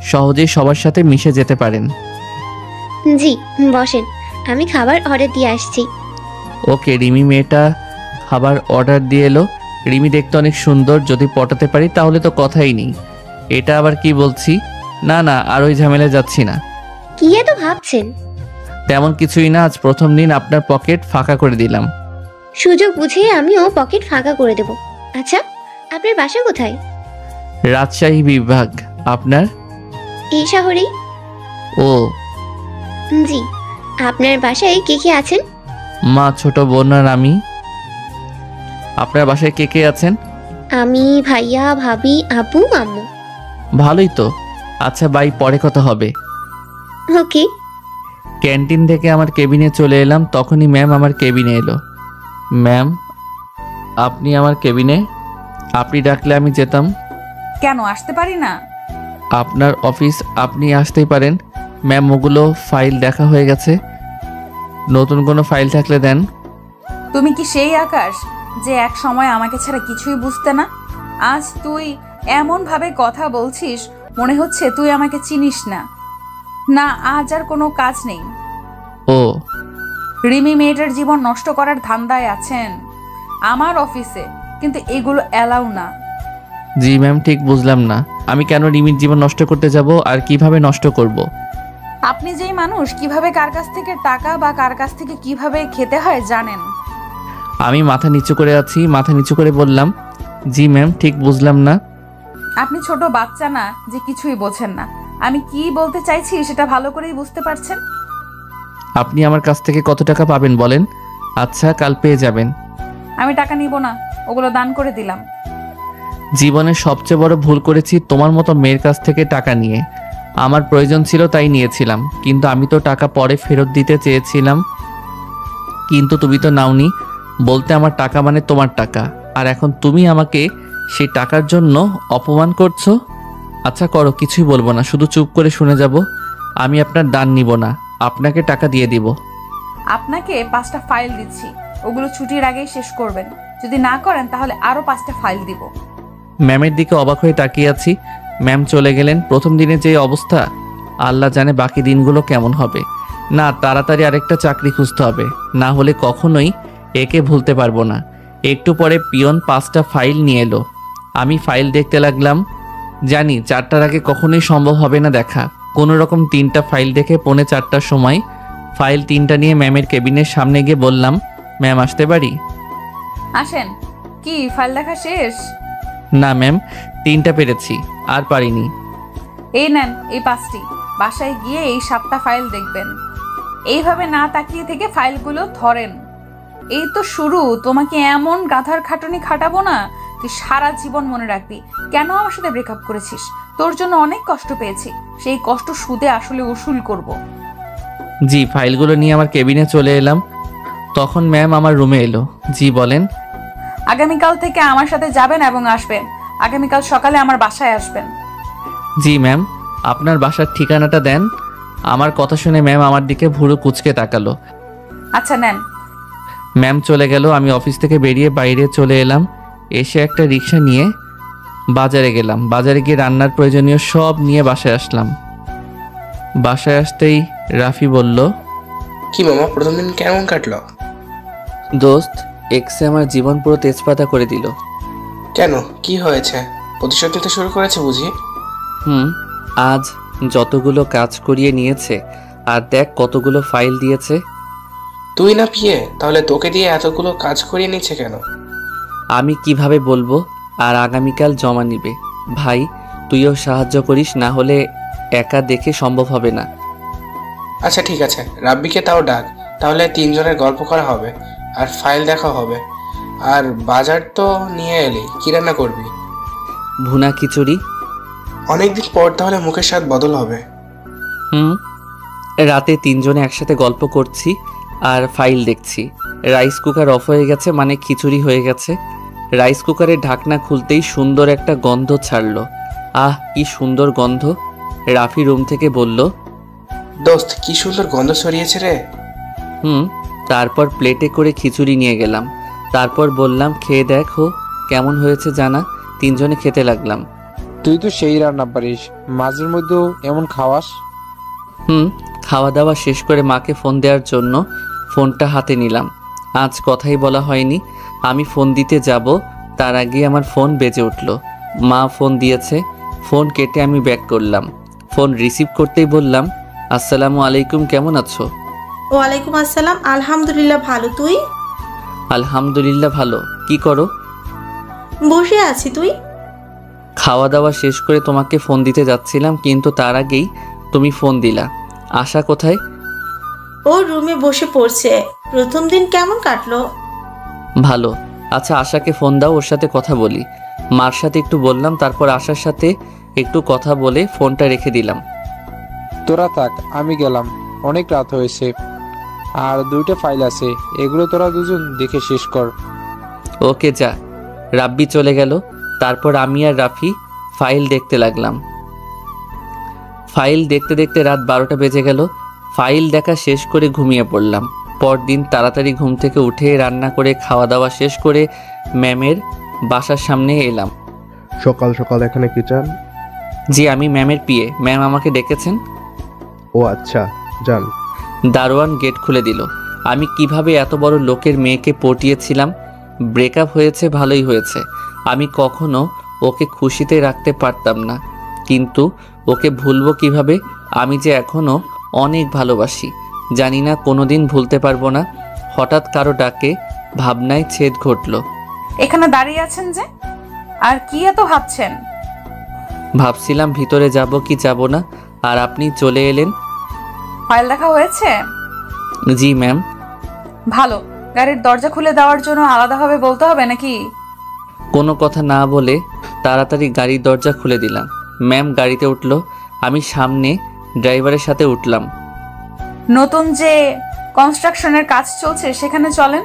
সহজেই সবার সাথে মিশে যেতে পারেন। জি, বসেন, আমি খাবার অর্ডার দিয়ে আসছি। ওকে। রিমি মেয়েটা খাবার অর্ডার দিয়ে এলো। রিমি দেখতে অনেক সুন্দর, যদি পটাতে পারি তাহলে তো কথাই নেই। এটা আবার কি বলছি? না না, আর ওই ঝামেলায় যাচ্ছি না। কি এত ভাবছেন? তেমন কিছুই না, আজ প্রথম দিন আপনার পকেট ফাঁকা করে দিলাম। সুযোগ বুঝে আমিও পকেট ফাঁকা করে দেব। আচ্ছা, আপনার বাসা কোথায়? রাজশাহী বিভাগ। আপনার? এই শহরেই। ও জি, আপনার বাসায় কে কে আছেন? মা, ছোট বোন আর আমি। আপনার বাসায় কে কে আছেন? আমি, ভাইয়া, ভাবি, আপু, আম্মু। ভালোই তো। আচ্ছা বাই, পরে কথা হবে। ওকে। ক্যান্টিন থেকে আমার কেবিনে চলে এলাম, তখনই ম্যাম আমার কেবিনে এলো। ম্যাম, আপনি আমার কেবিনে? আপনি ডাকলে আমি যেতাম। কেন আসতে পারি না? আপনার অফিস, আপনি আসতেই পারেন। ম্যাম, ওগুলো ফাইল দেখা হয়ে গেছে, নতুন কোনো ফাইল থাকলে দেন। তুমি কি সেই আকাশ যে এক সময় আমাকে ছাড়া কিছুই বুঝতে না? আজ তুই এমন ভাবে কথা বলছিস, মনে হচ্ছে তুই আমাকে চিনিস না। না, আজ আর কোনো কাজ নেই। ও, রিমি মেয়েটার জীবন নষ্ট করার ধান্দায় আছেন আমার অফিসে, কিন্তু এগুলো অ্যালাউ না। জি ম্যাম, ঠিক বুঝলাম না। আমি কেন রিমির জীবন নষ্ট করতে যাব, আর কিভাবে নষ্ট করব? আপনি যেই মানুষ কিভাবে কার কাছ থেকে টাকা বা কার কাছ থেকে কিভাবে খেতে হয় জানেন। আমি মাথা নিচু করে আছি, মাথা নিচু করে বললাম, জি ম্যাম, ঠিক বুঝলাম না। আপনি ছোট বাচ্চা না যে কিছুই বোঝেন না। আমি কি বলতে চাইছি সেটা ভালো করেই বুঝতে পারছেন। আপনি আমার কাছ থেকে কত টাকা পাবেন বলেন? আচ্ছা, কাল পেয়ে যাবেন। আমি টাকা নিব না, ওগুলো দান করে দিলাম। জীবনের সবচেয়ে বড় ভুল করেছি তোমার মতো মেয়ের কাছ থেকে টাকা নিয়ে। আমার প্রয়োজন ছিল তাই নিয়েছিলাম, কিন্তু আমি তো টাকা পরে ফেরত দিতে চেয়েছিলাম, কিন্তু তুমি তো নাওনি। বলতে আমার টাকা মানে তোমার টাকা, আর এখন তুমি আমাকে সেই টাকার জন্য অপমান করছো। আচ্ছা করো, কিছুই বলবো না, শুধু চুপ করে শুনে যাব। আমি আপনার দান নিব না, আপনাকে টাকা দিয়ে দিব। আপনাকে 5টা ফাইল দিচ্ছি, ওগুলো ছুটির আগেই শেষ করবেন। যদি না করেন তাহলে আরো 5টা ফাইল দিব। ম্যামের দিকে অবাক হয়ে তাকিয়ে আছি। ম্যাম চলে গেলেন। প্রথম দিনে যে অবস্থা, আল্লাহ জানে বাকি দিনগুলো কেমন হবে। না, তাড়াতাড়ি আরেকটা চাকরি খুঁজতে হবে, না হলে কখনোই একে ভুলতে পারবো না। একটু পরে পিয়ন 5টা ফাইল নিয়ে এলো। আমি ফাইল দেখতে লাগলাম। জানি 4টার আগে কখনোই সম্ভব হবে না দেখা। কোনো রকম 3টা ফাইল দেখে 3:45টার সময় ফাইল 3টা নিয়ে ম্যামের কেবিনের সামনে গিয়ে বললাম, ম্যাম আসতে পারি? আসেন। কি ফাইল দেখা শেষ? না ম্যাম, 3টা পেরেছি, আর পারিনি। এই নেন এই 5টি, বাসায় গিয়ে এই 7টা ফাইল দেখবেন। এইভাবে না তাকিয়ে থেকে ফাইলগুলো ধরেন। এই তো শুরু, তোমাকে এমন গাধার খাটুনি খাটাবো না, তুই সারা জীবন মনে রাখবি কেন আমার সাথে ব্রেকআপ করেছিস। তোর জন্য অনেক কষ্ট পেয়েছি, সেই কষ্ট সুদে আসলে উসুল করব। জি, ফাইলগুলো নিয়ে আমার কেবিনে চলে এলাম। তখন ম্যাম আমার রুমে এলো। জি বলেন। আগামীকাল থেকে আমার সাথে যাবেন এবং আসবেন। আগামীকাল সকালে আমার বাসায় আসবেন। জি ম্যাম, আপনার বাসার ঠিকানাটা দেন। আমার কথা শুনে ম্যাম আমার দিকে ভুরু কুঁচকে তাকালো। আচ্ছা নেন। ম্যাম চলে গেল। আমি অফিস থেকে বেরিয়ে বাইরে চলে এলাম। এসে একটা রিক্সা নিয়ে বাজারে গেলাম। বাজারে গিয়ে রান্নার প্রয়োজনীয় সব নিয়ে বাসায় আসলাম। বাসায় আসতেই রাফি বলল, কি মামা, প্রথম দিন কেমন কাটলো? দোস্ত, এক্সে আমার জীবন পুরো তেজপাতা করে দিল। কেন, কি হয়েছে? প্রতিশোধ নিতে শুরু করেছে বুঝি? আজ যতগুলো কাজ করিয়ে নিয়েছে, আর দেখ কতগুলো ফাইল দিয়েছে। তুই না পিয়ে, তাহলে তোকে দিয়ে এতগুলো কাজ করিয়ে নিচ্ছে কেন? আমি কিভাবে বলবো? আর আগামীকাল জমা নিবে। ভাই তুইও সাহায্য করিস, না হলে একা দেখে সম্ভব হবে না। আচ্ছা ঠিক আছে, রাব্বিকে তাও ডাক, তাহলে তিনজনের গল্প করা হবে আর ফাইল দেখা হবে। আর বাজার তো নিয়ে এলি, কি রান্না করবি? ভুনা খিচুড়ি। অনেকদিন পর তাহলে মুখের স্বাদ বদল হবে। রাতে তিনজনে একসাথে গল্প করছি আর ফাইল দেখছি। রাইস কুকার অফ হয়ে গেছে, মানে খিচুড়ি হয়ে গেছে। রাইস কুকারের ঢাকনা খুলতেই সুন্দর একটা গন্ধ ছাড়লো। আহ কি সুন্দর গন্ধ! রাফি রুম থেকে বলল, দোস্ত কি সুন্দর গন্ধ ছড়িয়েছে রে। তারপর প্লেটে করে খিচুড়ি নিয়ে গেলাম। তারপর বললাম, খেয়ে দেখো কেমন হয়েছে জানা। তিনজনে খেতে লাগলাম। তুই তো সেই রান্না পারিস, মাঝের মধ্যেও এমন খাওয়াস। খাওয়া দাওয়া শেষ করে মাকে ফোন দেওয়ার জন্য ফোনটা হাতে নিলাম। আজ কথাই বলা হয়নি, আমি ফোন দিতে যাব তার আগে আমার ফোন বেজে উঠল। মা ফোন দিয়েছে। ফোন কেটে আমি ব্যাক করলাম। ফোন রিসিভ করতেই বললাম, আসসালামু আলাইকুম, কেমন আছো? ওয়ালাইকুম আসসালাম, আলহামদুলিল্লাহ ভালো। তুই? আলহামদুলিল্লাহ ভালো। কি করো? বসে আছি। তুই? খাওয়া দাওয়া শেষ করে তোমাকে ফোন দিতে যাচ্ছিলাম, কিন্তু তার আগেই তুমি ফোন দিলা। আশা কোথায়? ও রুমে বসে পড়ছে। প্রথম দিন কেমন কাটলো? ভালো। আচ্ছা আশাকে ফোন দাও, ওর সাথে কথা বলি। মার সাথে একটু বললাম, তারপর আশার সাথে একটু কথা বলে ফোনটা রেখে দিলাম। তোরা থাক, আমি গেলাম, অনেক রাত হয়েছে। আর 2টা ফাইল আছে, এগুলো তোরা দুজন দেখে শেষ কর। ওকে যা। রাব্বি চলে গেল। তারপর আমি আর রাফি ফাইল দেখতে লাগলাম। ফাইল দেখতে দেখতে রাত 12টা বেজে গেল। ফাইল দেখা শেষ করে ঘুমিয়ে পড়লাম। পরদিন তাড়াতাড়ি ঘুম থেকে উঠে রান্না করে খাওয়া দাওয়া শেষ করে ম্যামের বাসার সামনে এলাম। সকাল সকাল এখানে কি চান? জি আমি ম্যামের পিএ। ম্যাম আমাকে ডেকেছেন। ও আচ্ছা, যান। দারোয়ান গেট খুলে দিল। আমি কিভাবে এত বড় লোকের মেয়েকে পটিয়েছিলাম। ব্রেকআপ হয়েছে, ভালোই হয়েছে। আমি কখনো ওকে খুশিতে রাখতে পারতাম না, কিন্তু ওকে ভুলবো কিভাবে? আমি যে এখনো অনেক ভালোবাসি। জানি না কোনোদিন ভুলতে পারবো না। হঠাৎ কারো ডাকে ভাবনায় ছেদ ঘটল। এখানে দাঁড়িয়ে আছেন যে, আর কি এত ভাবছেন? ভাবছিলাম ভিতরে যাব কি যাব না, আর আপনি চলে এলেন। ফাইল দেখা হয়েছে? জি ম্যাম। ভালো। গাড়ির দরজা খুলে দেওয়ার জন্য আলাদাভাবে বলতে হবে নাকি? কোনো কথা না বলে তাড়াতাড়ি গাড়ির দরজা খুলে দিলাম। ম্যাম গাড়িতে উঠল, আমি সামনে ড্রাইভারের সাথে উঠলাম। নতুন যে কনস্ট্রাকশনের কাজ চলছে সেখানে চলেন।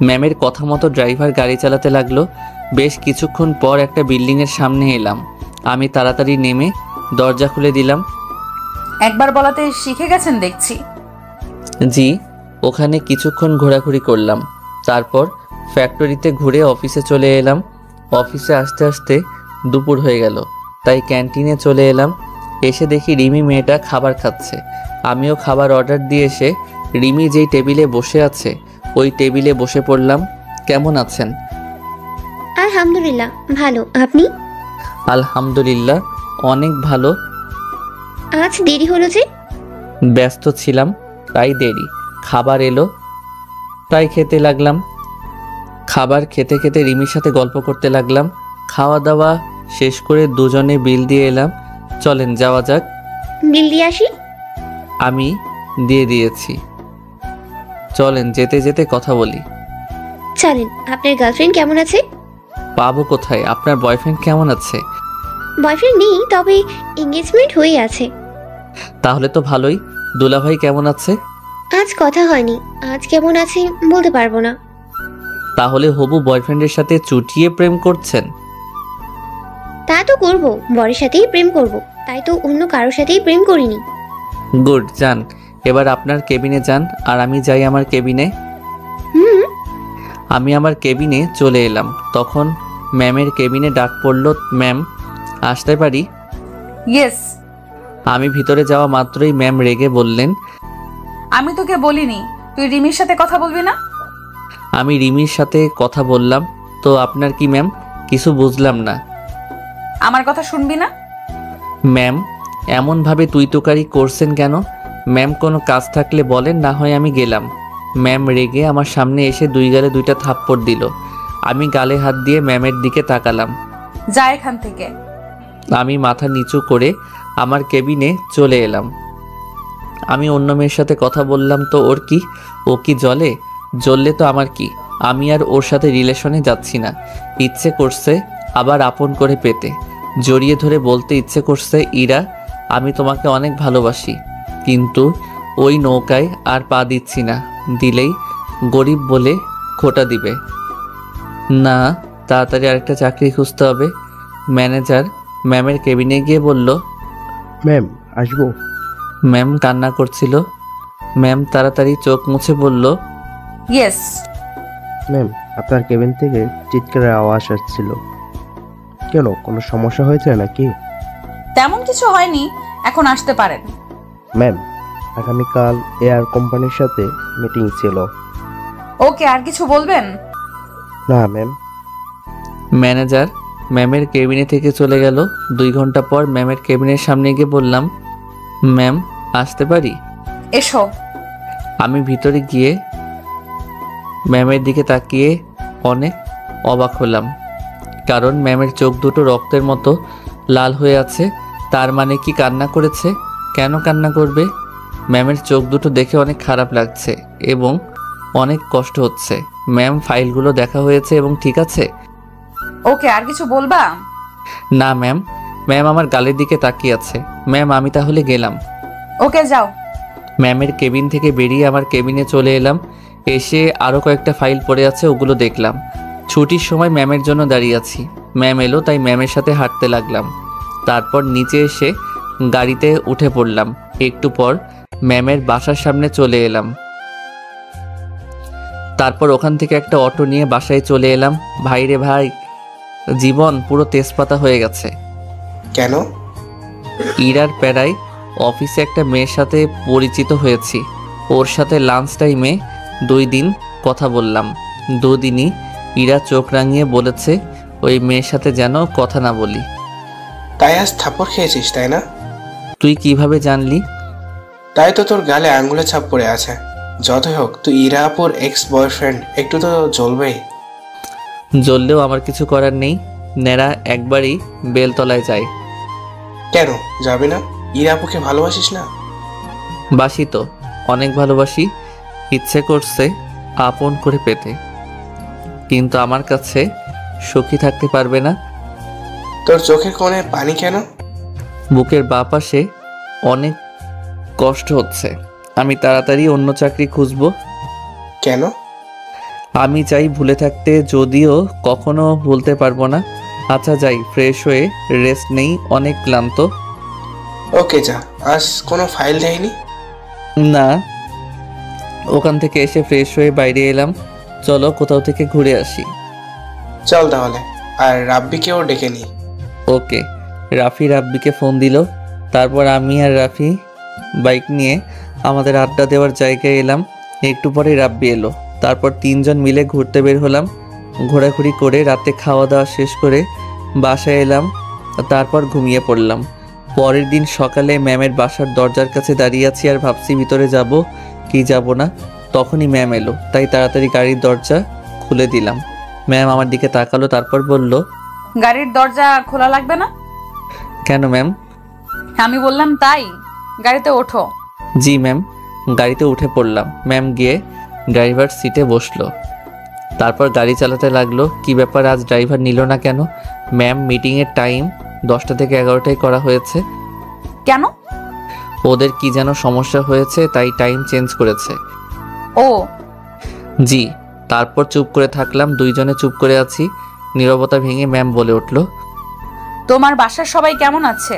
ম্যামের কথা মতো ড্রাইভার গাড়ি চালাতে লাগলো। বেশ কিছুক্ষণ পর একটা বিল্ডিংয়ের সামনে এলাম। আমি তাড়াতাড়ি নেমে দরজা খুলে দিলাম। একবার বলাতে শিখে গেছেন দেখছি। জি, ওখানে কিছুক্ষণ ঘোরাঘুরি করলাম। তারপর ফ্যাক্টরিতে ঘুরে অফিসে চলে এলাম। অফিসে আসতে আসতে দুপুর হয়ে গেল, তাই ক্যান্টিনে চলে এলাম। এসে দেখি রিমি মেয়েটা খাবার খাচ্ছে। আমিও খাবার অর্ডার দিয়ে এসে রিমি যেই টেবিলে বসে আছে ওই টেবিলে বসে পড়লাম। কেমন আছেন? আলহামদুলিল্লাহ ভালো। আপনি? আলহামদুলিল্লাহ অনেক ভালো। আজ দেরি হলো যে? ব্যস্ত ছিলাম তাই দেরি। খাবার এলো তাই খেতে লাগলাম। খাবার খেতে খেতে রিমির সাথে গল্প করতে লাগলাম। খাওয়া দাওয়া শেষ করে দুজনে বিল দিয়ে এলাম। চলেন যাওয়া যাক। বিল দিয়ে আসি। আমি দিয়ে দিয়েছি। চলেন যেতে যেতে কথা বলি। চলেন। আপনার গার্লফ্রেন্ড কেমন আছে? পাবো কোথায়? আপনার বয়ফ্রেন্ড কেমন আছে? বয়ফ্রেন্ড নেই, তবে এঙ্গেজমেন্ট হয়ে আছে। তাহলে তো ভালোই। দুলাভাই কেমন আছে? আজ কথা হয়নি, আজ কেমন আছে বলতে পারবো না। তাহলে হবু বয়ফ্রেন্ডের সাথে চুটিয়ে প্রেম করছেন? তা তো করবো, বরের সাথেই প্রেম করব, তাই তো অন্য কারোর সাথেই প্রেম করিনি। গুড, যান এবার আপনার কেবিনে যান আর আমি যাই আমার কেবিনে। আমি আমার কেবিনে চলে এলাম। তখন ম্যামের কেবিনে ডাক পড়লো, ম্যাম আসতে পারি? ইয়েস। আমি ভিতরে যাওয়া মাত্রই ম্যাম রেগে বললেন, আমি তোকে বলিনি তুই রিমির সাথে কথা বলবি না? আমি রিমির সাথে কথা বললাম। তো আপনার কি ম্যাম? কিছু বুঝলাম না। আমার কথা শুনবি না? ম্যাম এমনভাবে তুই তোকারি করছেন কেন? ম্যাম কোনো কাজ থাকলে বলেন, না হয় আমি গেলাম। ম্যাম রেগে আমার সামনে এসে দুই গালে দুইটা থাপ্পড় দিল। আমি গালে হাত দিয়ে ম্যামের দিকে তাকালাম। যা এখান থেকে। আমি মাথা নিচু করে আমার কেবিনে চলে এলাম। আমি অন্য মেয়ের সাথে কথা বললাম তো ওর কি? ও কি জ্বললে তো আমার কি? আমি আর ওর সাথে রিলেশনে যাচ্ছি না। ইচ্ছে করছে আবার আপন করে পেতে, জড়িয়ে ধরে বলতে ইচ্ছে করছে, ইরা আমি তোমাকে অনেক ভালোবাসি, কিন্তু ওই নৌকায় আর পা দিচ্ছি না, দিলেই গরিব বলে খোটা দিবে। না, তাড়াতাড়ি আরেকটা চাকরি খুঁজতে হবে। ম্যানেজার ম্যামের কেবিনে গিয়ে বলল, ম্যাম আসবো? ম্যাম কান্না করছিল। ম্যাম তাড়াতাড়ি চোখ মুছে বলল, ইয়েস। ম্যাম আপনার কেবিন থেকে চিৎকারের আওয়াজ আসছিল, কেন কোনো সমস্যা হয়েছে নাকি? তেমন কিছু হয়নি, এখন আসতে পারেন। ম্যাম আগামীকাল এয়ার কোম্পানির সাথে মিটিং ছিল। ওকে, আর কিছু বলবেন? না ম্যাম। ম্যানেজার ম্যামের কেবিনে থেকে চলে গেল। 2 ঘন্টা পর ম্যামের কেবিনের সামনে গিয়ে বললাম, ম্যাম আসতে পারি? এসো। আমি ভিতরে গিয়ে ম্যামের দিকে তাকিয়ে অনেক অবাক হলাম, কারণ ম্যামের চোখ দুটো রক্তের মতো লাল হয়ে আছে। তার মানে কি কান্না করেছে? কেন কান্না করবে? ম্যামের চোখ দুটো দেখে অনেক খারাপ লাগছে এবং অনেক কষ্ট হচ্ছে। ম্যাম ফাইলগুলো দেখা হয়েছে এবং ঠিক আছে? ওকে, আর কিছু বলবা? না ম্যাম। ম্যাম আমার গালের দিকে তাকিয়ে আছে। ম্যাম আমি তাহলে গেলাম। ওকে, যাও। ম্যামের কেবিন থেকে বেরিয়ে আমার কেবিনে চলে এলাম। এসে আরও কয়েকটা ফাইল পড়ে আছে, ওগুলো দেখলাম। ছুটির সময় ম্যামের জন্য দাঁড়িয়ে আছি। ম্যাম এলো তাই ম্যামের সাথে হাঁটতে লাগলাম। তারপর নিচে এসে গাড়িতে উঠে পড়লাম। একটু পর ম্যামের বাসার সামনে চলে এলাম। তারপর ওখান থেকে একটা অটো নিয়ে বাসায় চলে এলাম। ভাই রে ভাই, জীবন পুরো তেজপাতা হয়ে গেছে। কেন? ইরার প্যারায় অফিসে একটা মেয়ের সাথে পরিচিত হয়েছি। ওর সাথে লাঞ্চ টাইমে 2 দিন কথা বললাম। 2 দিনই ইরা চোখ রাঙিয়ে বলেছে ওই মেয়ের সাথে যেন কথা না বলি। তাই আজ থাপ্পড় খেয়েছিস, তাই না? তুই কিভাবে জানলি? তাই তো তোর গালে আঙ্গুলের ছাপ পড়ে আছে। যতই হোক তুই ইরা আপুর এক্স বয়ফ্রেন্ড, একটু তো জ্বলবেই। জ্বললেও আমার কিছু করার নেই। নেড়া একবারই বেলতলায় যায়। কেন যাবি না? ইরা আপুকে ভালোবাসিস না? বাসি তো, অনেক ভালোবাসি। ইচ্ছে করছে আপন করে পেতে, কিন্তু আমার কাছে সখী থাকতে পারবে না। তোর চোখের কোণে পানি কেন? বুকের বাঁ পাশে অনেক কষ্ট হচ্ছে। আমি তাড়াতাড়ি অন্য চাকরি খুঁজব। কেন? আমি চাই ভুলে থাকতে, যদিও কখনো ভুলতে পারবো না। আচ্ছা যাই, ফ্রেশ হয়ে রেস্ট নেই, অনেক ক্লান্ত। ওকে যা। আজ কোনো ফাইল দেয়নি? না। ওখান থেকে এসে ফ্রেশ হয়ে বাইরে এলাম। চলো কোথাও থেকে ঘুরে আসি। চল তাহলে। আর রাব্বিকেও ডেকে নি। ওকে। রাফি রাব্বিকে ফোন দিল। তারপর আমি আর রাফি বাইক নিয়ে আমাদের আড্ডা দেওয়ার জায়গায় এলাম। একটু পরে রাব্বি এলো। তারপর 3 জন মিলে ঘুরতে বের হলাম। ঘোরাঘুরি করে রাতে খাওয়া দাওয়া শেষ করে বাসায় এলাম। তারপর ঘুমিয়ে পড়লাম। পরের দিন সকালে ম্যামের বাসার দরজার কাছে দাঁড়িয়ে আছি আর ভাবছি ভিতরে যাব কি যাব না। তখনই ম্যাম এলো, তাই তাড়াতাড়ি গাড়ির দরজা খুলে দিলাম। ম্যাম আমার দিকে তাকালো, তারপর বলল, গাড়ির দরজা খোলা লাগবে না? কেন ম্যাম? আমি বললাম তাই। গাড়িতে ওঠো। জি ম্যাম। গাড়িতে উঠে পড়লাম। ম্যাম গিয়ে ড্রাইভার সিটে বসলো। তারপর গাড়ি চালাতে লাগলো। কি ব্যাপার, আজ ড্রাইভার নিল না কেন? ম্যাম মিটিংয়ের টাইম 10টা থেকে 11টায় করা হয়েছে। কেন? ওদের কি যেন সমস্যা হয়েছে, তাই টাইম চেঞ্জ করেছে। ও জি। তারপর চুপ করে থাকলাম। 2 জনে চুপ করে আছি। নীরবতা ভেঙে ম্যাম বলে উঠল, তোমার বাসার সবাই কেমন আছে?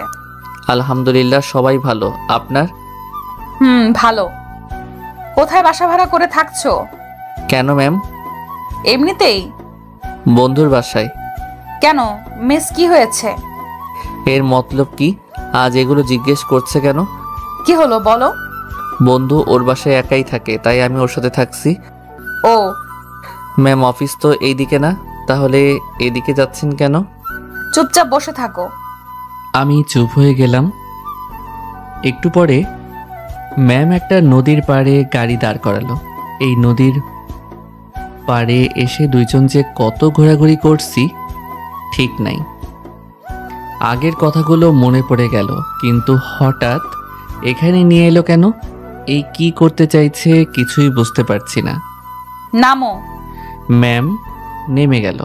আলহামদুলিল্লাহ সবাই ভালো। আপনার? ভালো। কোথায় বাসা ভাড়া করে থাকছো? কেন ম্যাম? এমনিতেই। বন্ধুর বাসায়। কেন, মিস কি হয়েছে? এর মতলব কি? আজ এগুলো জিজ্ঞেস করছে কেন? কি হলো বলো। বন্ধু ওর বাসায় একাই থাকে, তাই আমি ওর সাথে থাকছি। ও ম্যাম অফিস তো এইদিকে না, তাহলে এদিকে যাচ্ছেন কেন? চুপচাপ বসে থাকো। আমি চুপ হয়ে গেলাম। একটু পরে ম্যাম একটা নদীর পাড়ে গাড়ি দাঁড় করালো। এই নদীর পাড়ে এসে দুইজন যে কত ঘোরাঘুরি করছি ঠিক নাই। আগের কথাগুলো মনে পড়ে গেল, কিন্তু হঠাৎ এখানে নিয়ে এলো কেন? এই কি করতে চাইছে কিছুই বুঝতে পারছি না। নামো। ম্যাম নেমে গেল,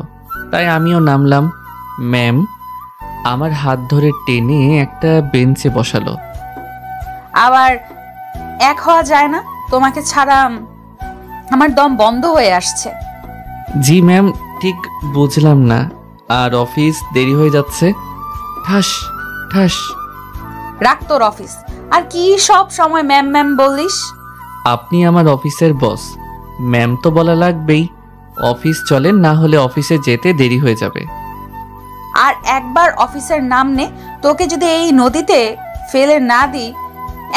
তাই আমিও নামলাম। ম্যাম আমার হাত ধরে টেনে একটা বেঞ্চে বসালো। আবার এক হওয়া যায় না, তোমাকে ছাড়া আমার দম বন্ধ হয়ে আসছে। জি ম্যাম, ঠিক বুঝলাম না। আর অফিস দেরি হয়ে যাচ্ছে। ঠাস ঠাস। রাখ তোর অফিস, আর কি সব সময় ম্যাম ম্যাম বলিস? আপনি আমার অফিসের বস, ম্যাম তো বলা লাগবেই। অফিস চলেন, না হলে অফিসে যেতে দেরি হয়ে যাবে। আর একবার অফিসের নাম নে, তোকে যদি এই নদীতে ফেলে না দিই।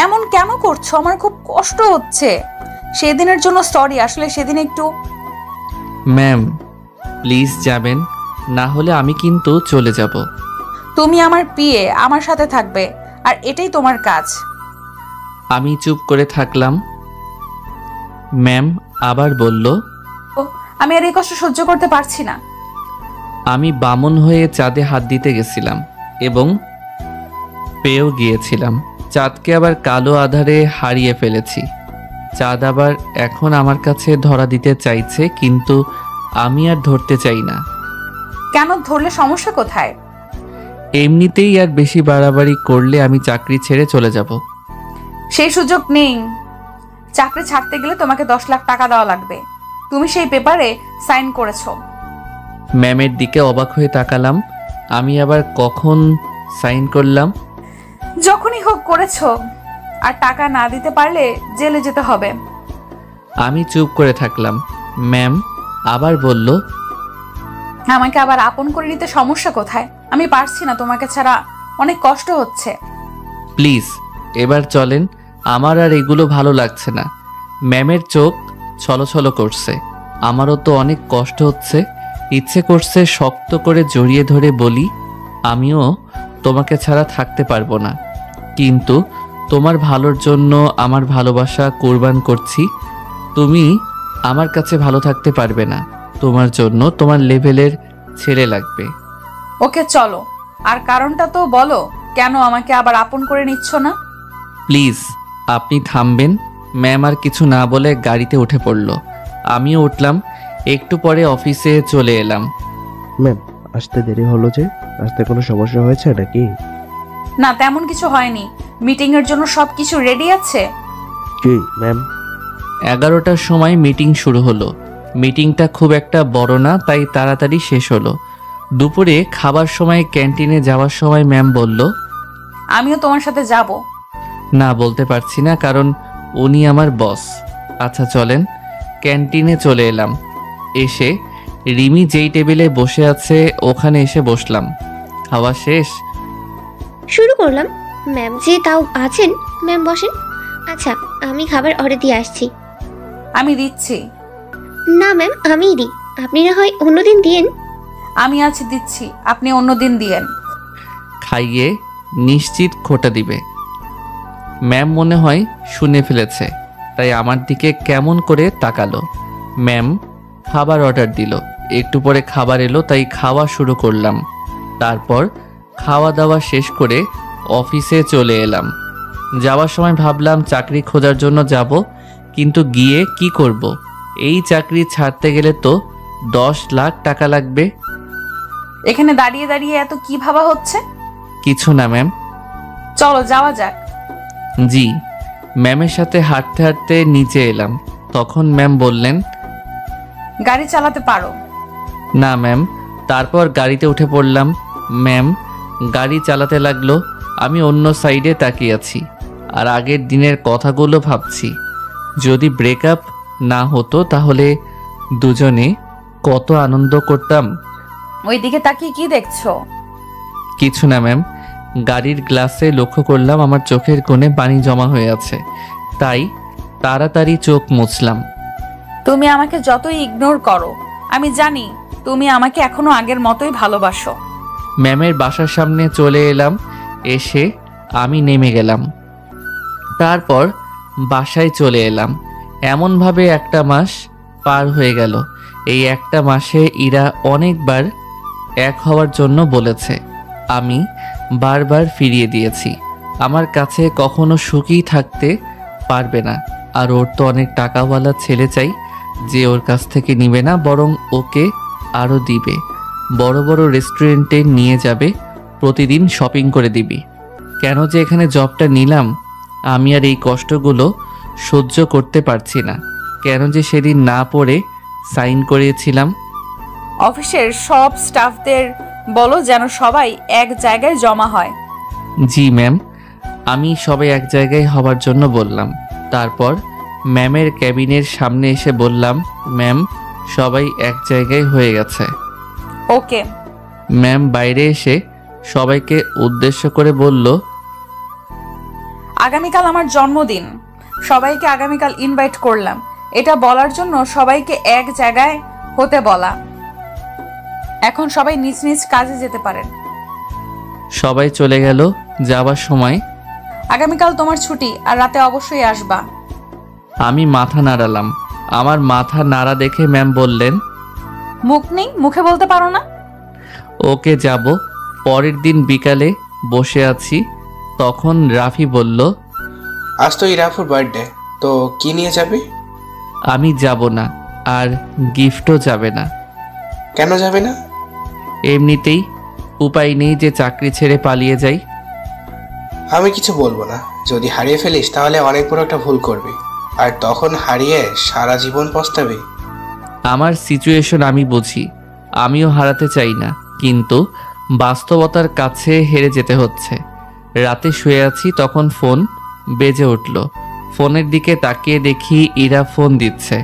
এমন কেন করছো? আমার খুব কষ্ট হচ্ছে। সেদিনের জন্য সরি, আসলে সেদিন একটু। ম্যাম প্লিজ যাবেন, না হলে আমি কিন্তু চলে যাব। তুমি আমার পিএ, আমার সাথে থাকবে, আর এটাই তোমার কাজ। আমি চুপ করে থাকলাম। ম্যাম আবার বলল, আমি আর এই কষ্ট সহ্য করতে পারছি না। আমি বামন হয়ে চাঁদে হাত দিতে গেছিলাম এবং পেয়েও গিয়েছিলাম। চাঁদকে আবার কালো আধারে হারিয়ে ফেলেছি। চাঁদ আবার এখন আমার কাছে ধরা দিতে চাইছে, কিন্তু আমি আর ধরতে চাই না। কেন? ধরলে সমস্যা কোথায়? এমনিতেই আর বেশি বাড়াবাড়ি করলে আমি চাকরি ছেড়ে চলে যাব। সেই সুযোগ নেই। চাকরি ছাড়তে গেলে তোমাকে 10 লাখ টাকা দেওয়া লাগবে। তুমি সেই পেপারে সাইন করেছো। ম্যামের দিকে অবাক হয়ে তাকালাম। আমি আবার কখন সাইন করলাম? যখনই হোক করেছো। আর টাকা না দিতে পারলে জেলে যেতে হবে। আমি চুপ করে থাকলাম। ম্যাম আবার বলল, আমাকে আবার আপন করে নিতে সমস্যা কোথায়? আমি পারছি না, তোমাকে ছাড়া অনেক কষ্ট হচ্ছে। প্লিজ এবার চলেন, আমার আর এগুলো ভালো লাগছে না। ম্যামের চোখ ছলছল করছে, আমারও তো অনেক কষ্ট হচ্ছে। ইচ্ছে করছে শক্ত করে জড়িয়ে ধরে বলি, আমিও তোমাকে ছাড়া থাকতে পারবো না, কিন্তু তোমার ভালোর জন্য আমার ভালোবাসা কোরবান করছি। তুমি আমার কাছে ভালো থাকতে পারবে না, তোমার জন্য তোমার লেভেলের ছেলে লাগবে। ওকে চলো, আর কারণটা তো বলো, কেন আমাকে আবার আপন করে নিচ্ছ না? প্লিজ আপনি থামবেন। ম্যাম আর কিছু না বলে গাড়িতে উঠে পড়ল। আমিও উঠলাম। একটু পরে অফিসে চলে এলাম। ম্যাম আসতে দেরি হলো যে, আসতে কোনো সমস্যা হয়েছে নাকি? না, তেমন কিছু হয়নি। মিটিং এর জন্য সবকিছু রেডি আছে। কি ম্যাম? 11টার সময় মিটিং শুরু হলো। মিটিংটা খুব একটা বড় না, তাই তাড়াতাড়ি শেষ হলো। দুপুরে খাবার সময় ক্যান্টিনে যাওয়ার সময় ম্যাম বলল, আমিও তোমার সাথে যাব। না বলতে পারছি না, কারণ উনি আমার বস। আচ্ছা চলেন। ক্যান্টিনে চলে এলাম। এসে রিমি যেই টেবিলে বসে আছে ওখানে এসে বসলাম। খাওয়া শেষ। শুরু করলাম। ম্যাম যে তাও আছেন। ম্যাম বসেন। আচ্ছা আমি খাবার অর্ডার দিয়ে আসছি। আমি দিচ্ছি। না ম্যাম আমিই দিই, আপনি না হয় অন্যদিন দিয়েন। আমি আছি, দিচ্ছি, আপনি অন্যদিন দিয়েন। খাইয়ে নিশ্চিত খোটা দিবে। ম্যাম মনে হয় শুনে ফেলেছে, তাই আমার দিকে কেমন করে তাকালো। ম্যাম খাবার অর্ডার দিল। একটু পরে খাবার এলো, তাই খাওয়া শুরু করলাম। তারপর খাওয়া দাওয়া শেষ করে অফিসে চলে এলাম। যাওয়ার সময় ভাবলাম চাকরি খোঁজার জন্য যাব, কিন্তু গিয়ে কি করব? এই চাকরি ছাড়তে গেলে তো 10 লাখ টাকা লাগবে। এখানে দাঁড়িয়ে দাঁড়িয়ে এত কি ভাবা হচ্ছে? কিছু না ম্যাম। চলো যাওয়া যাক। জি। ম্যামের সাথে হাঁটতে হাঁটতে নিচে এলাম। তখন ম্যাম বললেন, গাড়ি চালাতে পারো? না ম্যাম। তারপর গাড়িতে উঠে পড়লাম। ম্যাম গাড়ি চালাতে লাগলো। আমি অন্য সাইডে তাকিয়ে আছি আর আগের দিনের কথাগুলো ভাবছি। যদি ব্রেকআপ না হতো তাহলে দুজনে কত আনন্দ করতাম। ওই দিকে তাকিয়ে কি দেখছো? কিছু না ম্যাম। গাড়ির গ্লাসে লক্ষ্য করলাম আমার চোখের কোণে পানি জমা হয়ে আছে, তাই তাড়াতাড়ি চোখ মুছলাম। তুমি আমাকে যতই ইগনোর করো, আমি জানি তুমি আমাকে এখনো আগের মতোই ভালোবাসো। ম্যামের বাসার সামনে চলে এলাম। এসে আমি নেমে গেলাম। তারপর বাসায় চলে এলাম। এমনভাবে একটা মাস পার হয়ে গেল। এই একটা মাসে ইরা অনেকবার এক হওয়ার জন্য বলেছে, আমি বারবার ফিরিয়ে দিয়েছি। আমার কাছে কখনো সুখী থাকতে পারবে না। আর ওর তো অনেক টাকাওয়ালা ছেলে চাই, যে ওর কাছ থেকে নিবে না, বরং ওকে আরও দিবে। বড় বড় রেস্টুরেন্টে নিয়ে যাবে, প্রতিদিন শপিং করে দিবি। কেন যে এখানে জবটা নিলাম, আমি আর এই কষ্টগুলো সহ্য করতে পারছি না। কেন যে সেদিন না পড়ে সাইন করিয়েছিলাম। অফিসের সব স্টাফদের বলো যেন সবাই এক জায়গায় জমা হয়। জি ম্যাম। আমি সবাই এক জায়গায় হওয়ার জন্য বললাম। তারপর ম্যামের ক্যাবিনের সামনে এসে বললাম, ম্যাম সবাই এক জায়গায় হয়ে গেছে। ওকে। ম্যাম বাইরে এসে সবাইকে উদ্দেশ্য করে বলল, আগামীকাল আমার জন্মদিন, সবাইকে আগামীকাল ইনভাইট করলাম। এটা বলার জন্য সবাইকে এক জায়গায় হতে বলা। এখন সবাই নিজ নিজ কাজে যেতে পারেন। সবাই চলে গেল। যাবার সময়, আগামীকাল তোমার ছুটি, আর রাতে অবশ্যই আসবা। আমি মাথা নাড়ালাম। আমার মাথা নাড়া দেখে ম্যাম বললেন, মুখ নেই, মুখে বলতে পারো না? ওকে যাব। পরের দিন বিকালে বসে আছি, তখন রাফি বলল, আজ তো ইরাফুর বার্থডে, তো কি নিয়ে যাবি? আমি যাব না, আর গিফটও যাবে না। কেন যাবে না? এমনিতেই উপায় নেই যে চাকরি ছেড়ে পালিয়ে যাই। আমি কিছু বলবো না। যদি হারিয়ে ফেলিস তাহলে অনেক বড় একটা ভুল করবি, আর তখন হারিয়ে সারা জীবন পস্তাবি। আমার সিচুয়েশন আমি বুঝি, আমিও হারাতে চাই না, কিন্তু বাস্তবতার কাছে হেরে যেতে হচ্ছে। রাতে শুয়ে আছি, তখন ফোন বেজে উঠল। ফোনের দিকে তাকিয়ে দেখি ইরা ফোন দিচ্ছে।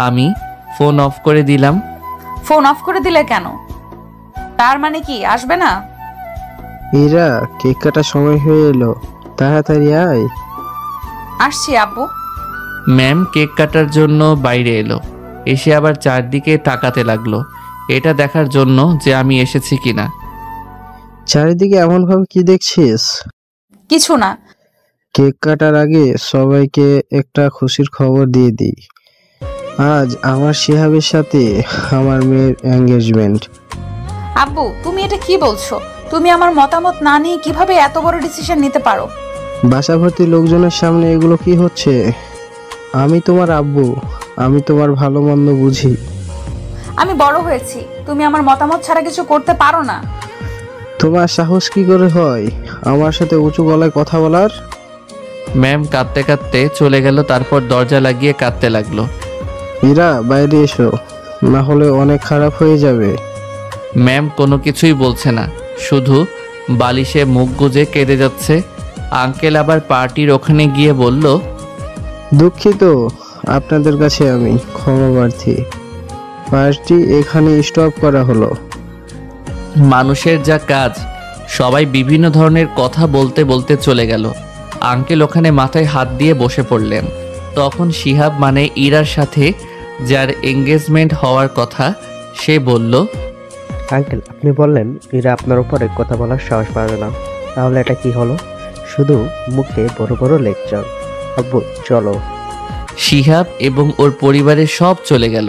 আমি ফোন অফ করে দিলাম। ফোন অফ করে দিলে কেন? তার মানে কি আসবে না? ইরা, কেক কাটার সময় হয়ে এলো, তাড়াতাড়ি আয়। আসছি আব্বু। ম্যাম কেক কাটার জন্য বাইরে এলো, এসে আবার চারদিকে তাকাতে লাগলো, এটা দেখার জন্য যে আমি এসেছি কিনা। চারিদিকে এমন ভাবে কি দেখছিস? কিছু না। কেক কাটার আগে সবাইকে একটা খুশির খবর দিয়ে দিই। আজ আমার শিহাবের সাথে আমার মেয়ের এঙ্গেজমেন্ট। আব্বু, তুমি এটা কি বলছো? তুমি আমার মতামত না নিয়ে কিভাবে এত বড় ডিসিশন নিতে পারো? বাসা ভর্তি লোকজনের সামনে এগুলো কি হচ্ছে? আমি তোমার আব্বু, আমি তোমার ভালো মন্দ বুঝি। আমি বড় হয়েছি, তুমি আমার মতামত ছাড়া কিছু করতে পারো না। তোমার সাহস কি করে হয় আমার সাথে উঁচু গলায় কথা বলার? ম্যাম কাঁদতে কাঁদতে চলে গেল, তারপর দরজা লাগিয়ে কাঁদতে লাগলো। ইরা, বাইরে এসো, না হলে অনেক খারাপ হয়ে যাবে। ম্যাম কোনো কিছুই বলছে না, শুধু বালিশে মুখ গুজে কেঁদে যাচ্ছে। আঙ্কেল আবার পার্টির ওখানে গিয়ে বলল, দুঃখিত, আপনাদের কাছে আমি ক্ষমা প্রার্থী। পার্টি এখানে স্টপ করা হলো। মানুষের যা কাজ। সবাই বিভিন্ন ধরনের কথা বলতে বলতে চলে গেল। আঙ্কেল ওখানে মাথায় হাত দিয়ে বসে পড়লেন। তখন শিহাব, মানে ইরার সাথে যার এঙ্গেজমেন্ট হওয়ার কথা, সে বলল, আঙ্কেল, আপনি বললেন এরা আপনার উপরে কথা বলার সাহস পাবে না, তাহলে এটা কি হলো? শুধু মুখে বড় বড় লেকচার। আব্বু চলো। শিহাব এবং ওর পরিবারের সব চলে গেল।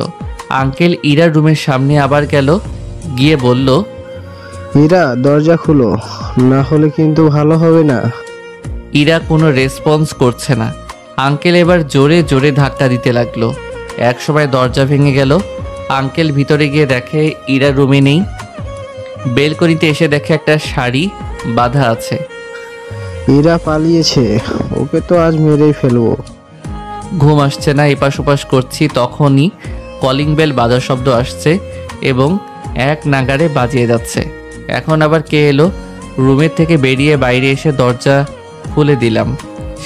আঙ্কেল ইরার রুমের সামনে আবার গেল, গিয়ে বলল, ইরা, দরজা খুলো, না হলে কিন্তু ভালো হবে না। ইরা কোনো রেসপন্স করছে না। আঙ্কেল এবার জোরে জোরে ধাক্কা দিতে লাগলো। একসময় দরজা ভেঙে গেল। আঙ্কেল ভিতরে গিয়ে দেখে ইরা রুমে নেই। বেলকনিতে এসে দেখে একটা শাড়ি বাঁধা আছে। ইরা পালিয়েছে, ওকে তো আজ মেরেই ফেলবো। ঘুম আসছে না, এপাশ ওপাশ করছি, তখনই কলিং বেল বাজার শব্দ আসছে এবং এক নাগাড়ে বাজিয়ে যাচ্ছে। এখন আবার কে এলো? রুমের থেকে বেরিয়ে বাইরে এসে দরজা খুলে দিলাম।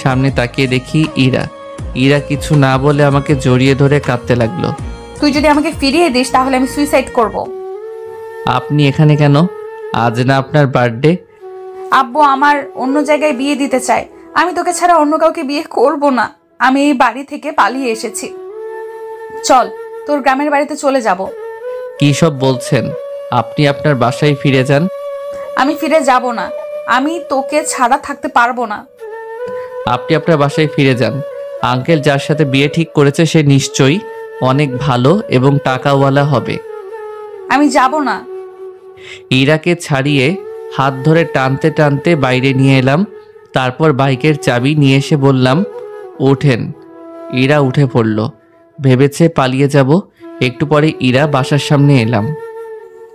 সামনে তাকিয়ে দেখি ইরা। ইরা কিছু না বলে আমাকে জড়িয়ে ধরে কাঁদতে লাগলো। তুই যদি আমাকে ফিরিয়ে দিস তাহলে আমি সুইসাইড করব। আপনি এখানে কেন? আজ না আপনার বার্থডে? আব্বু আমার অন্য জায়গায় বিয়ে দিতে চায়। আমি তোকে ছাড়া অন্য কাউকে বিয়ে করব না। আমি এই বাড়ি থেকে পালিয়ে এসেছি। চল, তোর গ্রামের বাড়িতে চলে যাব। কি সব বলছেন? আপনি আপনার বাসায় ফিরে যান। আমি ফিরে যাব না। আমি তোকে ছাড়া থাকতে পারবো না। আপনি আপনার বাসায় ফিরে যান। আঙ্কেল যার সাথে বিয়ে ঠিক করেছে সে নিশ্চয়ই অনেক ভালো এবং টাকাওয়ালা হবে। আমি যাব না। ইরাকে ছাড়িয়ে হাত ধরে টানতে টানতে বাইরে নিয়ে এলাম। তারপর বাইকের চাবি নিয়ে এসে বললাম, ওঠেন। ইরা উঠে পড়ল। ভেবেছে পালিয়ে যাব। একটু পরে ইরা বাসার সামনে এলাম।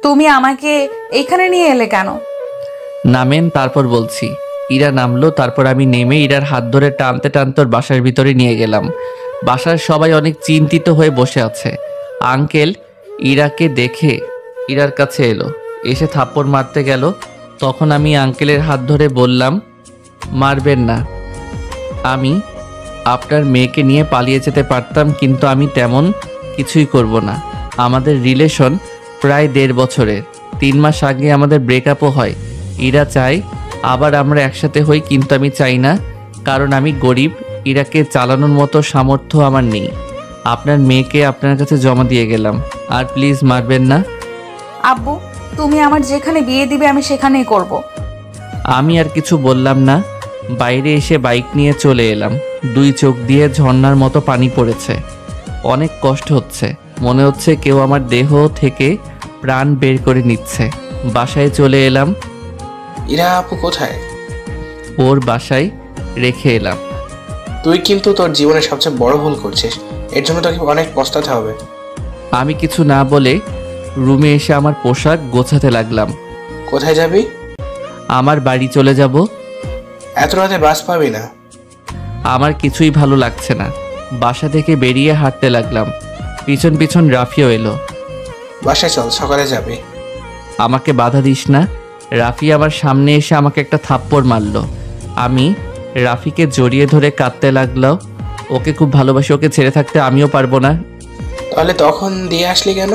তুমি আমাকে এখানে নিয়ে এলে কেন? নামেন, তারপর বলছি। ইরা নামলো। তারপর আমি নেমে ইরার হাত ধরে টানতে টানতে ওর বাসার ভিতরে নিয়ে গেলাম। বাসার সবাই অনেক চিন্তিত হয়ে বসে আছে। আঙ্কেল ইরাকে দেখে ইরার কাছে এলো, এসে থাপ্পড় মারতে গেল। তখন আমি আঙ্কেলের হাত ধরে বললাম, মারবেন না। আমি আপনার মেয়েকে নিয়ে পালিয়ে যেতে পারতাম, কিন্তু আমি তেমন কিছুই করব না। আমাদের রিলেশন প্রায় 1.5 বছরের। 3 মাস আগে আমাদের ব্রেকআপও হয়। ইরা চায় আবার আমরা একসাথে হই, কিন্তু আমি চাই না, কারণ আমি গরিব। ইরাকে চালানোর মতো সামর্থ্য আমার নেই। আপনার মেয়েকে আপনার কাছে জমা দিয়ে গেলাম, আর প্লিজ মারবেন না। আব্বু, তুমি আমার যেখানে বিয়ে দিবে আমি সেখানেই করব। আমি আর কিছু বললাম না। বাইরে এসে বাইক নিয়ে চলে এলাম। 2 চোখ দিয়ে ঝর্ণার মতো পানি পড়েছে। অনেক কষ্ট হচ্ছে। মনে হচ্ছে কেউ আমার দেহ থেকে প্রাণ বের করে নিচ্ছে। বাসায় চলে এলাম। ইরা আপু কোথায়? ওর বাসায় রেখে এলাম। তুই কিন্তু তোর জীবনে সবচেয়ে বড় ভুল করছিস। এর জন্য তোকে অনেক পস্তাতে হবে। আমি কিছু না বলে রুমে এসে আমার পোশাক গোছাতে লাগলাম। কোথায় যাবি? আমার বাড়ি চলে যাব। এত রাতে বাস পাবি না। আমার কিছুই ভালো লাগছে না। বাসা থেকে বেরিয়ে হাঁটতে লাগলাম। পিছন পিছন রাফিও এলো। বাসায় চল, সকালে যাবি। আমাকে বাধা দিস না। রাফি আমার সামনে এসে আমাকে একটা থাপ্পড় মারলো। আমি রাফিকে জড়িয়ে ধরে কাঁদতে লাগলাম। ওকে খুব ভালোবাসি, ওকে ছেড়ে থাকতে আমিও পারবো না। তাহলে তখন দিয়ে আসলি কেন?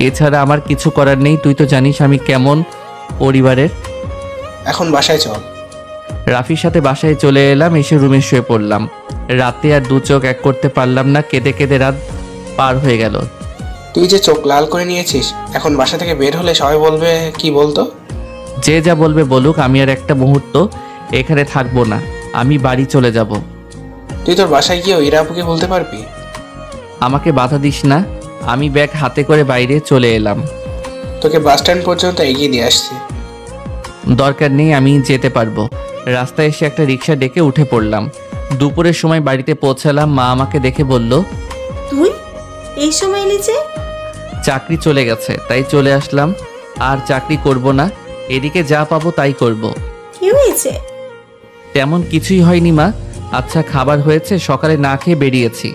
এছাড়া আমার কিছু করার নেই। তুই তো জানিস আমি কেমন পরিবারের। এখন বাসায় চল। রাফির সাথে বাসায় চলে এলাম। এসে রুমে শুয়ে পড়লাম। রাতে আর 2 চোখ এক করতে পারলাম না। কেঁদে কেঁদে রাত পার হয়ে গেল। তুই যে চোখ লাল করে নিয়েছিস, এখন বাসা থেকে বের হলে সবাই বলবে কি বলতো? যে যা বলবে বলুক, আমি আর একটা মুহূর্ত এখানে থাকবো না। আমি বাড়ি চলে যাব। তুই তোর বাসায় গিয়েও ইরা আপুকে বলতে পারবি? আমাকে বাধা দিস না। আমি ব্যাগ হাতে করে বাইরে চলে এলাম। তোকে বাস স্ট্যান্ড পর্যন্ত এগিয়ে দিয়ে আসছি। দরকার নেই, আমি যেতে পারবো। রাস্তায় এসে একটা রিক্সা ডেকে উঠে পড়লাম। দুপুরের সময় বাড়িতে পৌঁছালাম। মা আমাকে দেখে বলল, তুই এই সময় এলি যে? চাকরি চলে গেছে, তাই চলে আসলাম। আর চাকরি করব না। এদিকে যা পাবো তাই করব। কি হয়েছে? তেমন কিছুই হয়নি মা। আচ্ছা, খাবার হয়েছে, সকালে না খেয়ে বেরিয়েছি।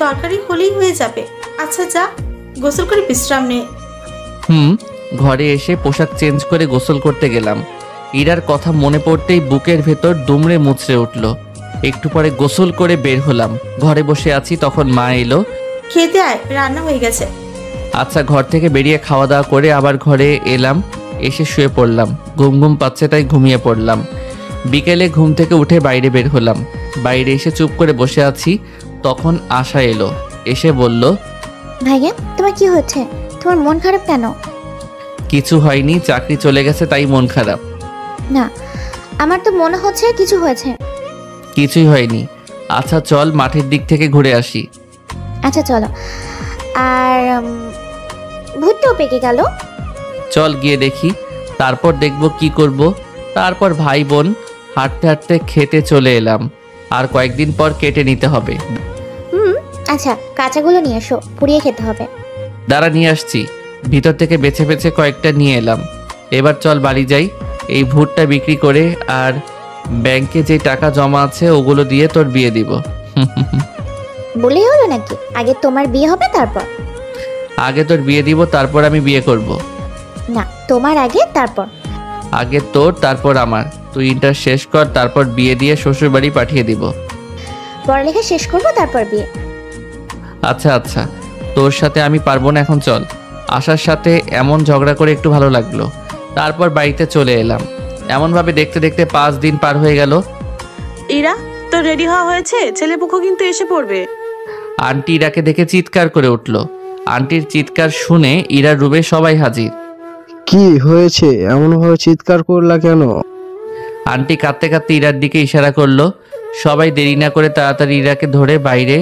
তরকারি হলেই হয়ে যাবে। আচ্ছা যা, গোসল করে বিশ্রাম নে। ঘরে এসে পোশাক চেঞ্জ করে গোসল করতে গেলাম। ইরার কথা মনে পড়তেই বুকের ভেতর দুমড়ে মুচড়ে উঠল। একটু পরে গোসল করে বের হলাম। ঘরে বসে আছি, তখন মা এলো। খেতে আয়, রান্না হয়ে গেছে। আচ্ছা, ঘর থেকে বেরিয়ে খাওয়া দাওয়া করে আবার ঘরে এলাম। এসে শুয়ে পড়লাম। ঘুম ঘুম পাচ্ছে, তাই ঘুমিয়ে পড়লাম। বিকেলে ঘুম থেকে উঠে বাইরে বের হলাম। বাইরে এসে চুপ করে বসে আছি। তখন আশা এলো। এসে বলল, ভাইয়া তোমার কি হচ্ছে? তোমার মন খারাপ কেন? কিছু হয়নি, চাকরি চলে গেছে তাই মন খারাপ। না, আমার তো মনে হচ্ছে কিছু হয়েছে। কিছুই হয়নি। আচ্ছা চল মাঠের দিক থেকে ঘুরে আসি। আচ্ছা চলো। আর ভুট্টাও পেকে গেল। চল গিয়ে দেখি, তারপর দেখব কি করব। তারপর ভাই বোন হাঁটতে হাঁটতে খেতে চলে এলাম। আর কয়েকদিন পর কেটে নিতে হবে। আচ্ছা, কাঁচাগুলো নিয়ে এসো, পুড়িয়ে খেতে হবে। দাঁড়া, নিয়ে আসছি। ভিতর থেকে বেছে বেছে কয়েকটা নিয়ে এলাম। এবার চল বাড়ি যাই। এই ভুট্টা বিক্রি করে আর ব্যাংকে যে টাকা জমা আছে ওগুলো দিয়ে তোর বিয়ে দিব। বলেই হলো নাকি? আগে তোমার বিয়ে হবে তারপর? আগে তোর বিয়ে দিব, তারপর আমি বিয়ে করব। না, তোমার আগে তারপর। আগে তোর, তারপর আমার। তুই ইন্টার শেষ কর, তারপর বিয়ে দিয়ে শ্বশুর বাড়ি পাঠিয়ে দিব। পড়ালেখা শেষ করবো তারপর বিয়ে। আচ্ছা আচ্ছা, তোর সাথে আমি পারবো না, এখন চল। আশার সাথে এমন ঝগড়া করে একটু ভালো লাগলো। তারপর বাড়িতে চলে এলাম। এমনভাবে দেখতে দেখতে 5 দিন পার হয়ে গেল। ইরা, তো রেডি হওয়া হয়েছে? ছেলেপক্ষ কিন্তু এসে পড়বে। আন্টি ইরাকে দেখে চিৎকার করে উঠল। আন্টির চিৎকার শুনে ইরার রুমে সবাই হাজির। কি হয়েছে? এমনভাবে চিৎকার করলা কেন? আন্টি কাঁদতে কাঁদতে ইরার দিকে ইশারা করলো। সবাই দেরি না করে তাড়াতাড়ি ইরাকে ধরে বাইরে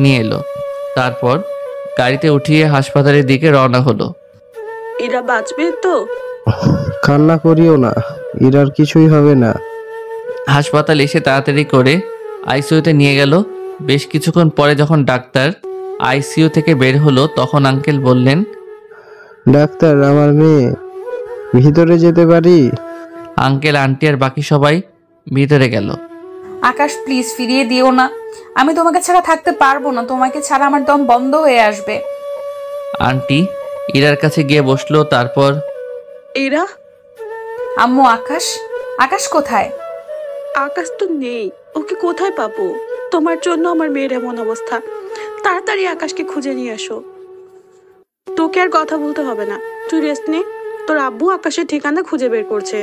নিয়ে এলো। তারপর গাড়িতে উঠিয়ে হাসপাতালের দিকে রওনা হলো। এরা বাঁচবে তো? কান্না করিও না, ইরার কিছুই হবে না। হাসপাতাল এসে তাড়াতাড়ি করে আইসিইউতে নিয়ে গেল। বেশ কিছুক্ষণ পরে যখন ডাক্তার আইসিইউ থেকে বের হলো তখন আঙ্কেল বললেন, ডাক্তার, আমার মেয়ে ভিতরে যেতে পারি? আঙ্কেল, আন্টি আর বাকি সবাই ভিতরে গেল। আকাশ প্লিজ ফিরিয়ে দিও না, আমি তোমাকে ছাড়া থাকতে পারবো না, তোমাকে ছাড়া আমার দম বন্ধ হয়ে আসবে। আন্টি ইরার কাছে গিয়ে বসলো। তারপর এরা? আম্মু, আকাশ, আকাশ কোথায়? আকাশ তো নেই, ওকে কোথায় পাবো? তোমার জন্য আমার মেয়ের এমন অবস্থা। তাড়াতাড়ি আকাশকে খুঁজে নিয়ে আসো। তোকে আর কথা বলতে হবে না, তুই রেস্ট নে। তোর আব্বু আকাশের ঠিকানা খুঁজে বের করছে।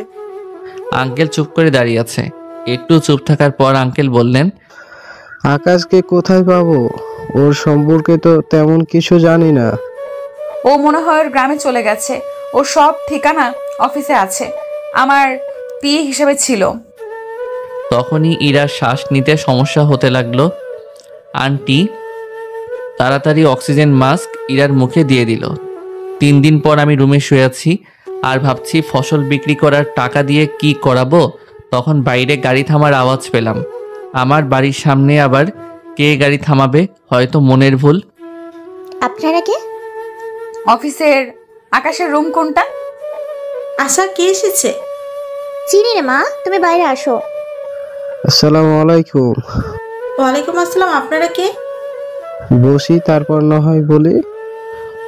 আঙ্কেল চুপ করে দাঁড়িয়ে আছে। একটু চুপ থাকার পর আঙ্কেল বললেন, আকাশকে কোথায় পাবো? ওর সম্পর্কে তো তেমন কিছু জানি না। ও মনে হয় ওর গ্রামে চলে গেছে, ওর সব ঠিকানা অফিসে আছে, আমার পিএ হিসেবে ছিল। তখনই ইরার শ্বাস নিতে সমস্যা হতে লাগলো। আন্টি তাড়াতাড়ি অক্সিজেন মাস্ক ইরার মুখে দিয়ে দিল। 3 দিন পর আমি রুমে শুয়ে আছি আর ভাবছি ফসল বিক্রি করার টাকা দিয়ে কি করাবো। তখন বাইরে গাড়ি থামার আওয়াজ পেলাম। আমার বাড়ির সামনে আবার কে গাড়ি থামাবে? হয়তো মনের ভুল। আপনারা কে? অফিসের আকাশের রুম কোনটা? আশা, কে এসেছে? চিনি রে মা, তুমি বাইরে আসো। আসসালামু আলাইকুম। ওয়ালাইকুম আসসালাম, আপনারা কে? বসি, তারপর না হয় বলি।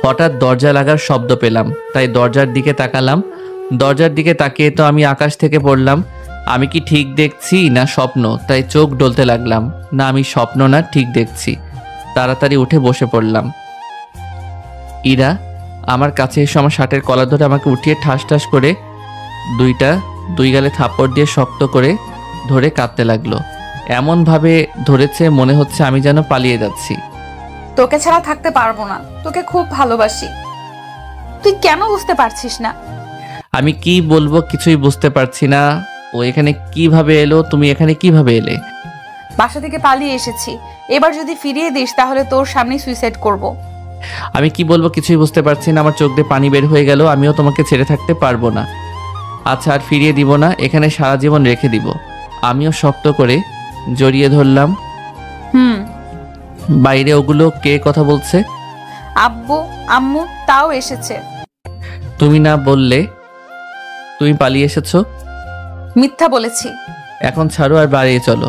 হঠাৎ দরজা লাগার শব্দ পেলাম, তাই দরজার দিকে তাকালাম। দরজার দিকে তাকিয়ে তো আমি আকাশ থেকে পড়লাম। আমি কি ঠিক দেখছি না স্বপ্ন? তাই চোখ ডলতে লাগলাম। না, আমি স্বপ্ন না, ঠিক দেখছি। তাড়াতাড়ি উঠে বসে পড়লাম। ইরা আমার কাছে এসে আমার শার্টের কলার ধরে আমাকে উঠিয়ে ঠাস ঠাস করে দুই গালে থাপ্পড় দিয়ে শক্ত করে ধরে কাঁদতে লাগলো। এমনভাবে ধরেছে মনে হচ্ছে আমি যেন পালিয়ে যাচ্ছি। তোকে ছাড়া থাকতে পারবো না, তোকে খুব ভালোবাসি, তুই কেন বুঝতে পারছিস না? আমি কি বলবো কিছুই বুঝতে পারছি না। ও এখানে কিভাবে এলো? তুমি এখানে কিভাবে এলে? বাসা থেকে পালিয়ে এসেছি, এবার যদি ফিরিয়ে দিস তাহলে তোর সামনেই সুইসাইড করব। আমি কি বলবো কিছুই বুঝতে পারছি না। আমার চোখ দিয়ে পানি বের হয়ে গেল। আমিও তোমাকে ছেড়ে থাকতে পারবো না। আচ্ছা, আর ফিরিয়ে দিব না, এখানে সারা জীবন রেখে দিব। আমিও শক্ত করে জড়িয়ে ধরলাম। বাইরে ওগুলো কে কথা বলছে? আব্বু, আম্মু তাও এসেছে। তুমি না বললে তুমি পালিয়ে এসেছো? মিথ্যা বলেছি। এখন ছাড়ো আর বাড়িয়ে চলো।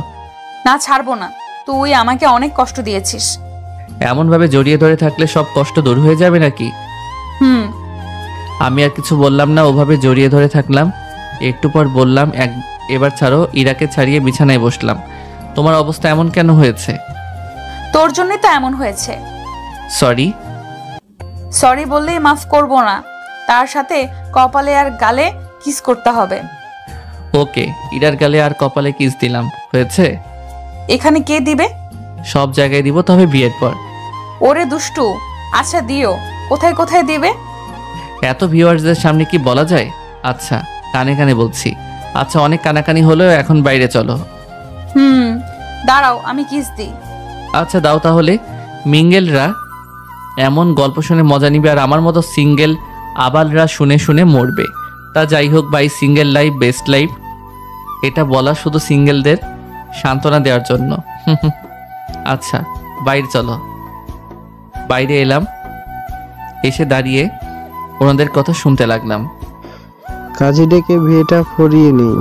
না, ছাড়বো না, তুই আমাকে অনেক কষ্ট দিয়েছিস। এমনভাবে জড়িয়ে ধরে থাকলে সব কষ্ট দূর হয়ে যাবে নাকি? আমি আর কিছু বললাম না, ওভাবে জড়িয়ে ধরে থাকলাম। একটু পর বললাম, এবার ছাড়ো। ইরাকে ছাড়িয়ে বিছানায় বসলাম। তোমার অবস্থা এমন কেন হয়েছে? তোর জন্যই তো এমন হয়েছে। সরি। সরি বললেই মাফ করব না, তার সাথে কপালে আর গালে কিস করতে হবে। ওকে, ইরার গালে আর কপালে কিস দিলাম, হয়েছে? এখানে কে দিবে? সব জায়গায় দিব, তবে বিয়ের পর। ওরে দুষ্টু, আচ্ছা দিও, কোথায় কোথায় দিবে? এত ভিউয়ার্সদের সামনে কি বলা যায়? আচ্ছা, কানে কানে বলছি। আচ্ছা, অনেক কানাকানি হলো, এখন বাইরে চলো। দাঁড়াও, আমি কিস দিই। আচ্ছা দাও তাহলে। মিঙ্গেলরা এমন গল্প শুনে মজা নিবে আর আমার মতো সিঙ্গেল আবালরা শুনে শুনে মরবে। তা যাই হোক ভাই, সিঙ্গেল লাইফ বেস্ট লাইফ, এটা বলা শুধু সিঙ্গেলদের সান্ত্বনা দেওয়ার জন্য। আচ্ছা বাইরে চলো। বাইরে এলাম, এসে দাঁড়িয়ে ওনাদের কথা শুনতে লাগলাম। কাজী ডেকে বিয়েটা ফরিয়ে নিই।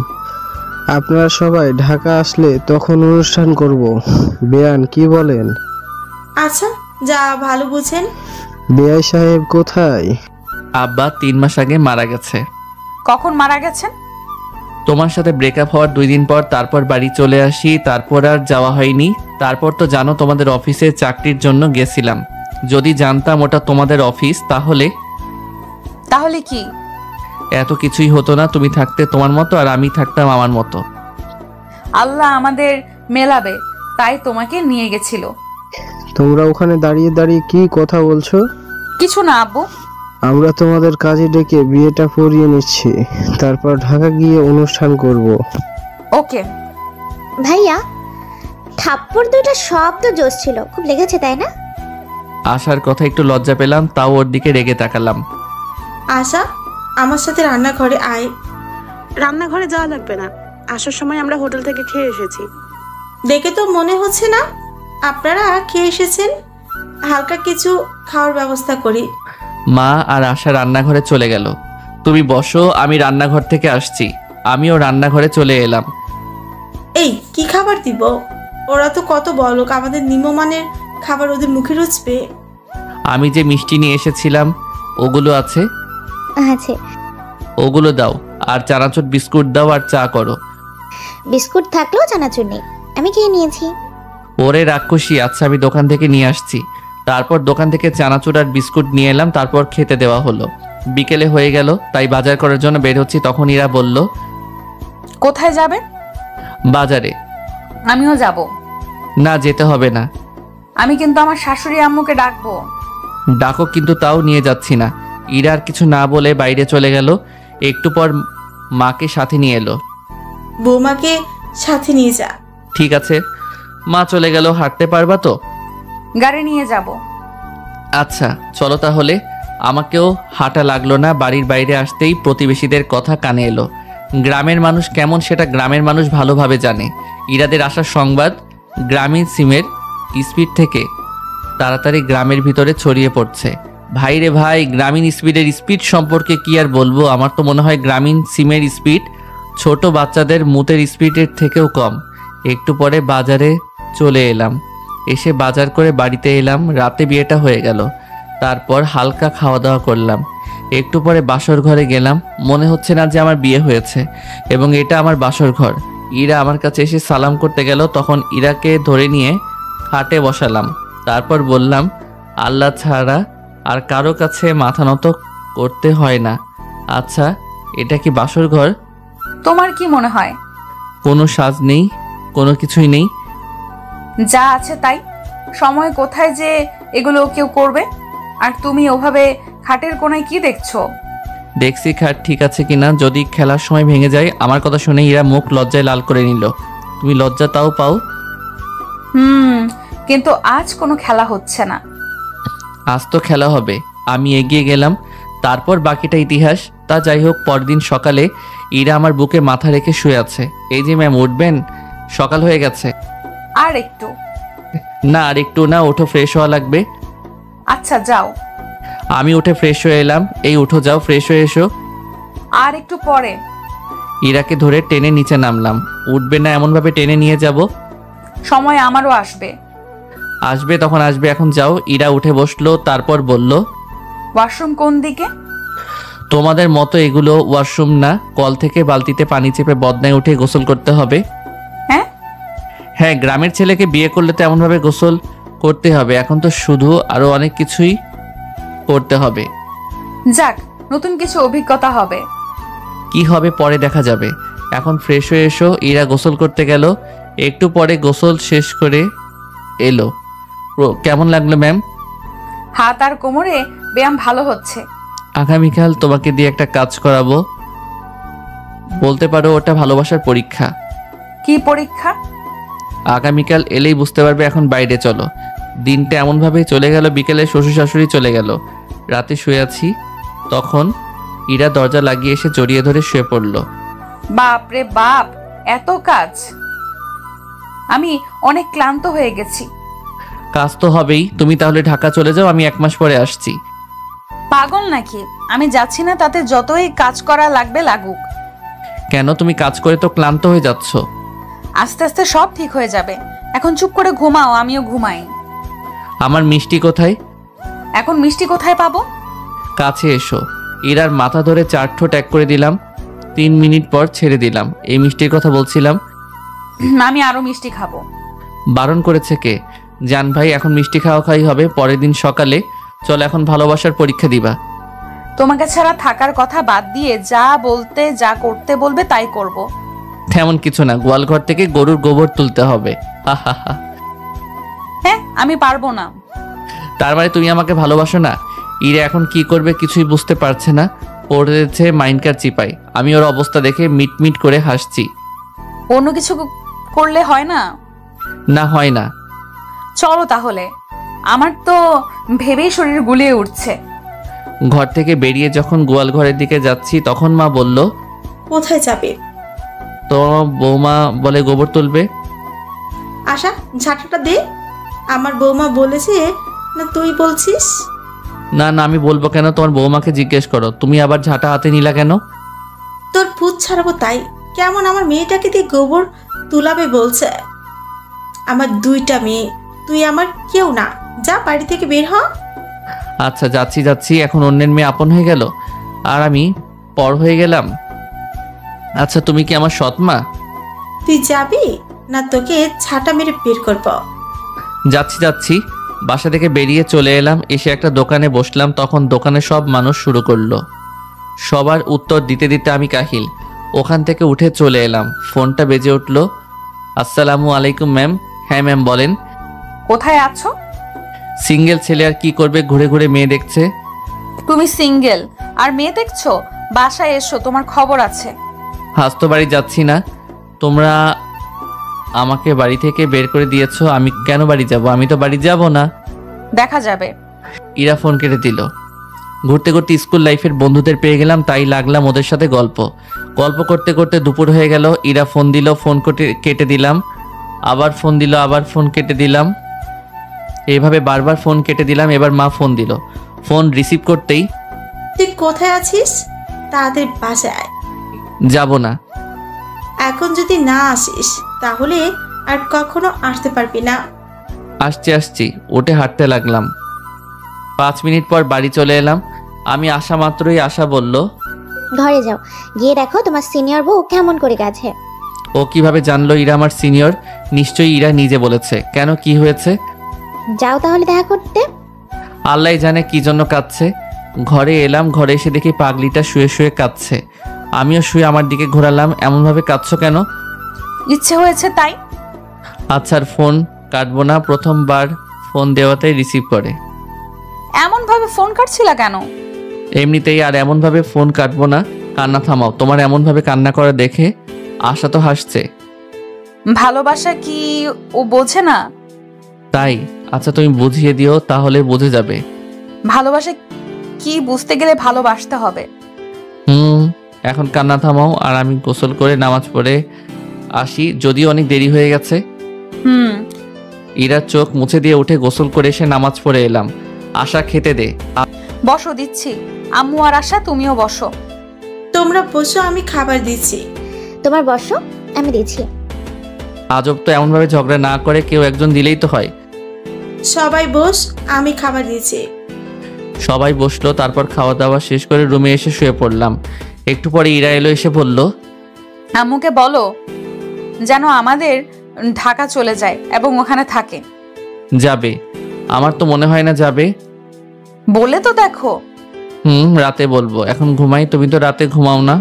আপনারা সবাই ঢাকা আসলে তখন অনুষ্ঠান করব। বেয়ান, কি বলেন? আচ্ছা, যা ভালো বুঝেন। বেয়াই সাহেব কোথায়? আব্বা 3 মাস আগে মারা গেছে। কখন মারা গেছেন? তোমার সাথে ব্রেকআপ হওয়ার 2 দিন পর। তারপর বাড়ি চলে আসি, তারপর আর যাওয়া হয়নি। তারপর তো জানো তোমাদের অফিসে চাকরির জন্য গেছিলাম। যদি জানতাম ওটা তোমাদের অফিস তাহলে কি এত কিছুই হতো না। তুমি থাকতে তোমার মতো আর আমি থাকতাম আমার মতো। আল্লাহ আমাদের মেলাবে তাই তোমাকে নিয়ে গেছিল। তোমরা ওখানে দাঁড়িয়ে দাঁড়িয়ে কি কথা বলছো? কিছু না আব্বু। আমরা তোমাদের কাজে ডেকে বিয়েটা পড়িয়ে নিচ্ছি, তারপর ঢাকা গিয়ে অনুষ্ঠান করব। ওকে ভাইয়া, থাপ্পড় দুইটা সব তো জোশ ছিল, খুব লেগেছে তাই না? আসার কথা একটু লজ্জা পেলাম, তাও ওর দিকে রেগে তাকালাম। আশা, আমার সাথে রান্নাঘরে আয়। রান্নাঘরে যাওয়া লাগবে না, আসার সময় আমরা হোটেল থেকে খেয়ে এসেছি। দেখে তো মনে হচ্ছে না আপনারা খেয়ে এসেছেন। হালকা কিছু খাওয়ার ব্যবস্থা করি। মা আর আশা রান্নাঘরে চলে গেল। তুমি বসো, আমি রান্নাঘর থেকে আসছি। আমিও রান্নাঘরে চলে এলাম। এই কি খাবার দিব? ওরা তো কত বলক, আমাদের নিম্নমানের খাবার ওদের মুখে রুচবে। আমি যে মিষ্টি নিয়ে এসেছিলাম ওগুলো আছে, আছে। ওগুলো দাও। আর চানাচুর বিস্কুট দাও আর চা করো। বিস্কুট থাকলেও চানাচুর নেই, আমি খেয়ে নিয়েছি। ওরে রাক্ষসী, আচ্ছা আমি দোকান থেকে নিয়ে আসছি। তারপর দোকান থেকে চানাচুর আর বিস্কুট নিয়ে এলাম, তারপর খেতে দেওয়া হলো। বিকেলে হয়ে গেল, তাই বাজার করার জন্য বের হচ্ছি। তখন ইরা বলল, কোথায় যাবে? বাজারে। আমিও যাব। না, যেতে হবে না। আমি কিন্তু আমার শাশুড়ি আম্মুকে ডাকবো। ডাকো, কিন্তু তাও নিয়ে যাচ্ছি না। ইরা আর কিছু না বলে বাইরে চলে গেল। একটু পর মাকে সাথে নিয়ে এলো। বৌমাকে সাথে নিয়ে যা। ঠিক আছে। মা চলে গেল। হাঁটতে পারবা তো? গাড়ি নিয়ে যাব। আচ্ছা চলো তাহলে। আমাকেও হাঁটা লাগলো না। বাড়ির বাইরে আসতেই প্রতিবেশীদের কথা কানে এলো। গ্রামের মানুষ কেমন সেটা গ্রামের মানুষ ভালোভাবে জানে। ইরাদের আসার সংবাদ গ্রামীণ সিমের স্পিড থেকে তাড়াতাড়ি গ্রামের ভিতরে ছড়িয়ে পড়ছে। ভাই রে ভাই, গ্রামীণ স্পিডের স্পিড সম্পর্কে কি আর বলবো। আমার তো মনে হয় গ্রামীণ সিমের স্পিড ছোট বাচ্চাদের মুতের স্পিডের থেকেও কম। একটু পরে বাজারে চলে এলাম। এসে বাজার করে বাড়িতে এলাম। রাতে বিয়েটা হয়ে গেল। তারপর হালকা খাওয়া দাওয়া করলাম। একটু পরে বাসর ঘরে গেলাম। মনে হচ্ছে না যে আমার বিয়ে হয়েছে এবং এটা আমার বাসর ঘর। ইরা আমার কাছে এসে সালাম করতে গেল, তখন ইরাকে ধরে নিয়ে খাটে বসালাম। তারপর বললাম, আল্লাহ ছাড়া আর কারো কাছে মাথা নত করতে হয় না। আচ্ছা, এটা কি বাসর ঘর? তোমার কি মনে হয়? কোনো সাজ নেই, কোনো কিছুই নেই। যা আছে তাই। সময় কোথায় যে এগুলো কেউ করবে? আর তুমি ওভাবে খাটের কোণায় কি দেখছো? দেখছি খাট ঠিক আছে কিনা। যদি খেলার সময় ভেঙে যায়। আমার কথা শুনে ইরা মুখ লজ্জায় লাল করে নিল। তুমি লজ্জা তাও পাও? কিন্তু আজ কোনো খেলা হচ্ছে না। আজ তো খেলা হবে। আমি এগিয়ে গেলাম। তারপর বাকিটা ইতিহাস। তা যাই হোক, পরদিন সকালে ইরা আমার বুকে মাথা রেখে শুয়ে আছে। এই যে ম্যাম, উঠবেন? সকাল হয়ে গেছে। আর একটু না, আর একটু না, ওঠো, ফ্রেশ হওয়া লাগবে। আচ্ছা যাও। আমি উঠে ফ্রেশ হয়ে এলাম। এই উঠো, যাও ফ্রেশ হয়ে এসো। আর একটু পরে। ইরাকে ধরে টেনে নিচে নামলাম। উঠবে না এমনভাবে টেনে নিয়ে যাব। সময় আমারও আসবে। আসবে তখন আসবে, এখন যাও। ইরা উঠে বসলো। তারপর বলল, ওয়াশরুম কোন দিকে? তোমাদের মতো এগুলো ওয়াশরুম না। কল থেকে বালতিতে পানি চেপে বদনায় উঠে গোসল করতে হবে। হ্যাঁ, গ্রামের ছেলেকে বিয়ে করলে তো এমনভাবে গোসল করতে হবে। এখন তো শুধু আরো অনেক কিছুই করতে হবে। যাক, নতুন কিছু অভিজ্ঞতা হবে। কি হবে পরে দেখা যাবে। এখন ফ্রেশ হয়ে এসো। ইরা গোসল করতে গেল। একটু পরে গোসল শেষ করে এলো। কেমন লাগলো ম্যাম? হাত আর কোমরে ব্যায়াম ভালো হচ্ছে। আগামীকাল তোমাকে দিয়ে একটা কাজ করাবো। বলতে পারো ওটা ভালোবাসার পরীক্ষা। কি পরীক্ষা? আগামীকাল এলেই বুঝতে পারবে। এখন বাইরে চলো। দিনটা এমনভাবেই চলে গেল। বিকেলে শ্বশুর শাশুড়ি চলে গেল। রাতে শুয়ে আছি। তখন ইরা দরজা লাগিয়ে এসে জড়িয়ে ধরে শুয়ে পড়ল। বাপ রে বাপ, এত কাজ! আমি অনেক ক্লান্ত হয়ে গেছি। কাজ তো হবেই। তুমি তাহলে ঢাকা চলে যাও, আমি 1 মাস পরে আসছি। পাগল নাকি? আমি যাচ্ছি না, তাতে যতই কাজ করা লাগবে লাগুক। কেন? তুমি কাজ করে তো ক্লান্ত হয়ে যাচ্ছ। আস্তে আস্তে সব ঠিক হয়ে যাবে। এখন চুপ করে ঘুমাও, আমিও ঘুমাই। আমার মিষ্টি কোথায়? এখন মিষ্টি কোথায় পাবো? কাছে এসো। ইরার মাথা ধরে 4 ঠোঁট এক করে দিলাম। 3 মিনিট পর ছেড়ে দিলাম। এই মিষ্টির কথা বলছিলাম। আমি আরো মিষ্টি খাবো। বারণ করেছে কে? জান ভাই, এখন মিষ্টি খাওয়া খাই হবে। পরের দিন সকালে চল, এখন ভালোবাসার পরীক্ষা দিবা। তোমাকে ছাড়া থাকার কথা বাদ দিয়ে যা বলতে যা করতে বলবে তাই করব। তেমন কিছু না, গোয়ালঘর থেকে গরুর গোবর তুলতে হবে। হ্যাঁ, আমি পারবো না। তার মানে তুমি আমাকে ভালোবাসো না? ইরা এখন কি করবে কিছুই বুঝতে পারছে না। পড়েছে মাইনকার চিপাই। আমি ওর অবস্থা দেখে মিটমিট করে হাসছি। অন্য কিছু করলে হয় না? না, হয় না। চলো তাহলে, আমার তো ভেবেই শরীর গুলিয়ে উঠছে। ঘর থেকে বেরিয়ে যখন গোয়াল ঘরের দিকে যাচ্ছি তখন মা বলল, কোথায় যাবে? তো বৌমা বলে গোবর তুলবে। আশা, ঝাঁটাটা দে। আমার বৌমা বলেছে না তুই বলছিস? না না, আমি বলবো কেন? তোমার বৌমাকে জিজ্ঞেস করো। তুমি আবার ঝাঁটা হাতে নিলা কেন? তোর ভূত ছাড়াবো তাই। কেমন আমার মেয়েটাকে দিয়ে গোবর তুলাবে বলছে? আমার 2টা মেয়ে, তুই আমার কেউ না। যা বাড়ি থেকে বের হ। আচ্ছা যাচ্ছি যাচ্ছি, এখন অন্যের মেয়ে আপন হয়ে গেল আর আমি পর হয়ে গেলাম। আচ্ছা তুমি কি আমার সৎ মা? তুই যাবি না তোকে ছাটা মেরে বের করব? যাচ্ছি যাচ্ছি, বাসা থেকে বেরিয়ে চলে এলাম। এসে একটা দোকানে বসলাম, তখন দোকানে সব মানুষ শুরু করলো। সবার উত্তর দিতে দিতে আমি কাহিল। ওখান থেকে উঠে চলে এলাম। ফোনটা বেজে উঠলো। আসসালামু আলাইকুম ম্যাম। হ্যাঁ ম্যাম বলেন। কোথায় আছো? সিঙ্গেল ছেলে আর কি করবে, ঘুরে ঘুরে মেয়ে দেখছে। তুমি সিঙ্গেল আর মেয়ে দেখছো? বাসায় এসো, তোমার খবর আছে। হাসতো বাড়ি যাচ্ছি না, তোমরা আমাকে বাড়ি থেকে বের করে দিয়েছো। আমি কেন বাড়ি যাব? আমি তো বাড়ি যাব না। দেখা যাবে। ইরা ফোন কেটে দিল। ঘুরতে ঘুরতে স্কুল লাইফের বন্ধুদের পেয়ে গেলাম, তাই লাগলাম ওদের সাথে গল্প করতে করতে দুপুর হয়ে গেল। ইরা ফোন দিল, ফোন কেটে দিলাম, আবার ফোন দিল, আবার ফোন কেটে দিলাম। এইভাবে বারবার ফোন কেটে দিলাম। এবার মা ফোন দিল। ফোন রিসিভ করতেই, তুই কোথায় আছিস? তাড়াতাড়ি বাসায়। যাব না। এখন যদি না আসিস তাহলে আর কখনো আসতে পারবি না। আসছি আসছি, উঠে হাঁটতে লাগলাম। 5 মিনিট পর বাড়ি চলে এলাম। আমি আসা মাত্রই আশা বলল, ঘরে যাও, গিয়ে দেখো তোমার সিনিয়র বউ কেমন করে গেছে। ও কিভাবে জানলো ইরা আমার সিনিয়র? নিশ্চয়ই ইরা নিজে বলেছে। কেন, কি হয়েছে? যাও তাহলে দেখা করতে। আল্লাহ জানে কি জন্য কাঁদছে। ঘরে এলাম, ঘরে এসে দেখি পাগলিটা শুয়ে শুয়ে কাঁদছে। আমিও শুয়ে আমার দিকে ঘোরালাম। এমনভাবে কাঁদছো কেন? ইচ্ছে হয়েছে তাই। আচ্ছা আর ফোন কাটবো না। প্রথমবার ফোন দেওয়াতেই রিসিভ করে। এমন ভাবে ফোন কাটছিলা কেন? এমনিতেই। আর এমনভাবে ফোন কাটবো না। কান্না থামাও। তোমার এমনভাবে কান্না করা দেখে আশা তো হাসছে। ভালোবাসা কি ও বোঝে না? তাই? আচ্ছা তুমি বুঝিয়ে দিও, তাহলে বুঝে যাবে। ভালোবাসা কি বুঝতে গেলে ভালোবাসতে হবে। এখন কান্না থামাও আর আমি গোসল করে নামাজ পড়ে আসি, যদিও অনেক দেরি হয়ে গেছে। ইরার চোখ মুছে দিয়ে উঠে গোসল করে এসে নামাজ পড়ে এলাম। আশা খেতে দে। বসো, দিচ্ছি। আম্মু আর আশা তুমিও বসো। তোমরা বসো, আমি খাবার দিচ্ছি। তোমার বসো, আমি দিচ্ছি। আজব তো, এমনভাবে ঝগড়া না করে কেউ একজন দিলেই তো হয়। সবাই বস, আমি খাবার দিচ্ছি। সবাই বসলো। তারপর খাওয়া দাওয়া শেষ করে রুমে এসে শুয়ে পড়লাম। একটু পরে ইরা এলো, এসে বলল, আম্মুকে বলো যেন আমাদের ঢাকা চলে যায় এবং ওখানে থাকে। যাবে? আমার তো মনে হয় না যাবে। বলে তো দেখো। রাতে বলবো। এখন ঘুমাই। তুমি তো রাতে ঘুমাও না।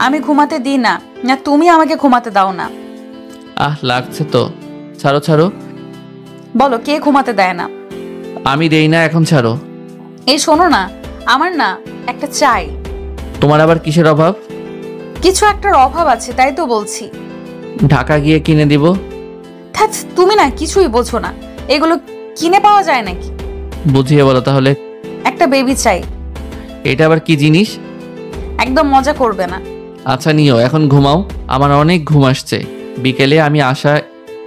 আমি ঘুমাতে দিই না, না তুমি আমাকে ঘুমাতে দাও না। লাগছে তো। ছাড়ো ছাড়ো। বলো কে ঘুমাতে দেয় না? আমি দেই না, এখন ছাড়ো। এই শোনো না, আমার না একটা চাই। তোমার আবার কিসের অভাব? কিছু একটার অভাব আছে, তাই তো বলছি। ঢাকা গিয়ে কিনে দিব। তুমি না কিছুই বোঝো না। এগুলো কিনে পাওয়া যায় নাকি? বুঝিয়ে বলো তাহলে। একটা বেবি চাই। এটা আবার কি জিনিস? একদম মজা করবে না। আচ্ছা নিও, এখন ঘুমাও। আমার অনেক ঘুম আসছে। বিকেলে আমি আশা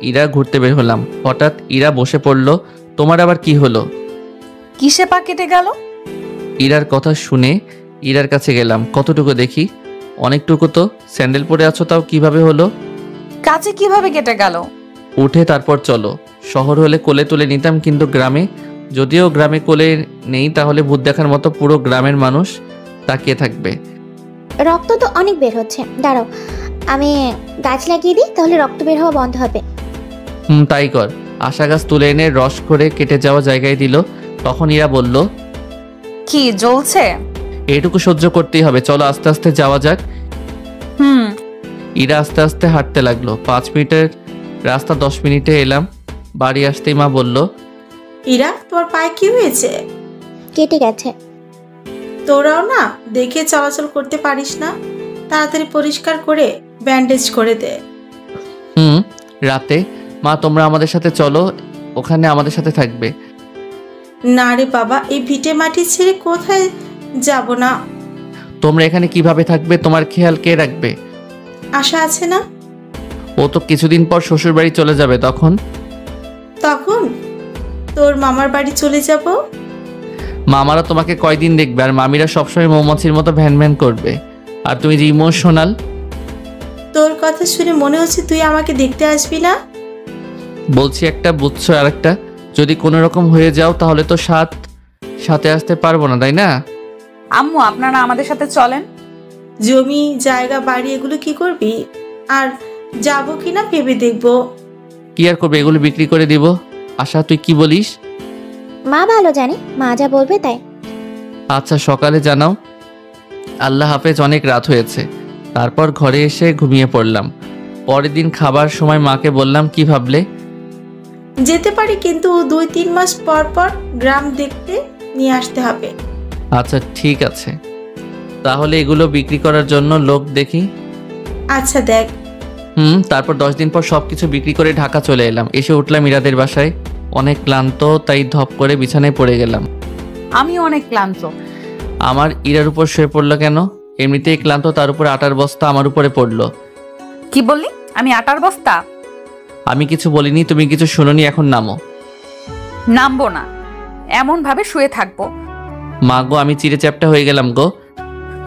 ইরা ঘুরতে বের হলাম। হঠাৎ ইরা বসে পড়লো। তোমার আবার কি হলো? কিসে পা কেটে গেল? ইরার কথা শুনে ইরার কাছে গেলাম। কতটুকু দেখি? অনেকটুকু তো। স্যান্ডেল পরে আছো, তাও কিভাবে হলো? কাছে কিভাবে কেটে গেল? উঠে তারপর চলো। শহর হলে কোলে তুলে নিতাম, কিন্তু গ্রামে, যদিও গ্রামে কোলে নেই, তাহলে ভূত দেখার মতো পুরো গ্রামের মানুষ তাকিয়ে থাকবে। রক্ত তো অনেক বের হচ্ছে, দাঁড়াও আমি গাছ লাগিয়ে দিই, তাহলে রক্ত বের হওয়া বন্ধ হবে। তাই কর। আশা গাছ তুলে এনে রস করে কেটে যাওয়া জায়গায় দিল। তখন ইরা বলল, কি জ্বলছে? এইটুকু সহ্য করতেই হবে, চলো আস্তে আস্তে যাওয়া যাক। ইরা আস্তে আস্তে হাঁটতে লাগলো। 5 মিনিটের রাস্তা 10 মিনিটে এলাম। বাড়ি আসতেই মা বলল, ইরা তোমার পায়ে কি হয়েছে? কেটে গেছে। তোরাও না দেখে চলাচল করতে পারিস না, তাড়াতাড়ি পরিষ্কার করে ব্যান্ডেজ করে দে। রাতে মা তোমরা আমাদের সাথে চলো, ওখানে আমাদের সাথে থাকবে। না রে বাবা, এই ভিটে মাটি ছেড়ে কোথায় যাব না। তোমরা এখানে কিভাবে থাকবে? তোমার খেয়াল কে রাখবে? আশা আছে না? ও তো কিছুদিন পর শ্বশুর বাড়ি চলে যাবে, তখন? তখন তোর মামার বাড়ি চলে যাব। মামারা তোমাকে কয়দিন দেখবে, আর মামিরা সবসময় মৌমাছির মতো ভ্যান ভ্যান করবে। আর তুমি যে ইমোশনাল। তোর কথা শুনে মনে হচ্ছে তুই আমাকে দেখতে আসবি না। বলছি একটা, বুঝছো আর একটা। যদি কোনো রকম হয়ে যাও তাহলে তো সাথে আসতে পারবো না, তাই না? আম্মু, আপনারা আমাদের সাথে চলেন। জমি জায়গা বাড়ি এগুলো কি করবি? আর যাব কিনা ভেবে দেখবো। কি আর করবে, এগুলো বিক্রি করে দিব। আশা, তুই কি বলিস? মা ভালো জানে, মা যা বলবে তাই। আচ্ছা, সকালে জানাও। আল্লাহ হাফেজ। অনেক রাত হয়েছে। তারপর ঘরে এসে ঘুমিয়ে পড়লাম। পরের দিন খাবার সময় মাকে বললাম, কি ভাবলে? যেতে পারি, কিন্তু 2-3 মাস পর পর গ্রাম দেখতে নিয়ে আসতে হবে। আচ্ছা ঠিক আছে, তাহলে এগুলো বিক্রি করার জন্য লোক দেখি। আচ্ছা দেখ। তারপর 10 দিন পর সবকিছু বিক্রি করে ঢাকা চলে এলাম। এসে উঠলাম ইরাদের বাসায়। অনেক ক্লান্ত, তাই ধপ করে বিছানায় পড়ে গেলাম। আমি অনেক ক্লান্ত। আমার ইরার উপর শুয়ে পড়লো কেন? এমনিতেই ক্লান্ত, তার উপর আটার বস্তা আমার উপরে পড়লো। কি বললি? আমি আটার বস্তা? আমি কিছু বলিনি, তুমি কিছু শুনোনি। এখন নামো। নামবো না, এমন ভাবে শুয়ে থাকবো। মা গো, আমি চিড়ে চ্যাপটা হয়ে গেলাম গো।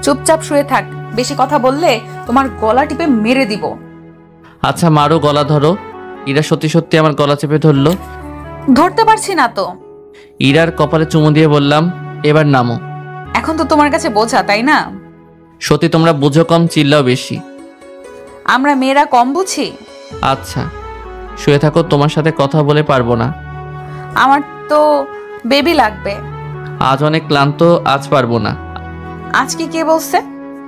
চুপচাপ শুয়ে থাক, বেশি কথা বললে তোমার গলা টিপে মেরে দিব। আচ্ছা মারো, গলা ধরো। ইরা সত্যি সত্যি আমার গলা চেপে ধরলো। ধরতে পারছি না তো। ইরার কপালে চুমু দিয়ে বললাম, এবার নামো। এখন তো তোমার কাছে বোঝা, তাই না? সত্যি তোমরা বুঝো কম, চিল্লাও বেশি। আমরা মেয়েরা কম বুঝি? আচ্ছা শুয়ে থাকো, তোমার সাথে কথা বলে পারবো না। আমার তো বেবি লাগবে। আজ অনেক ক্লান্ত, আজ পারবো না। আজকে কে বলছে?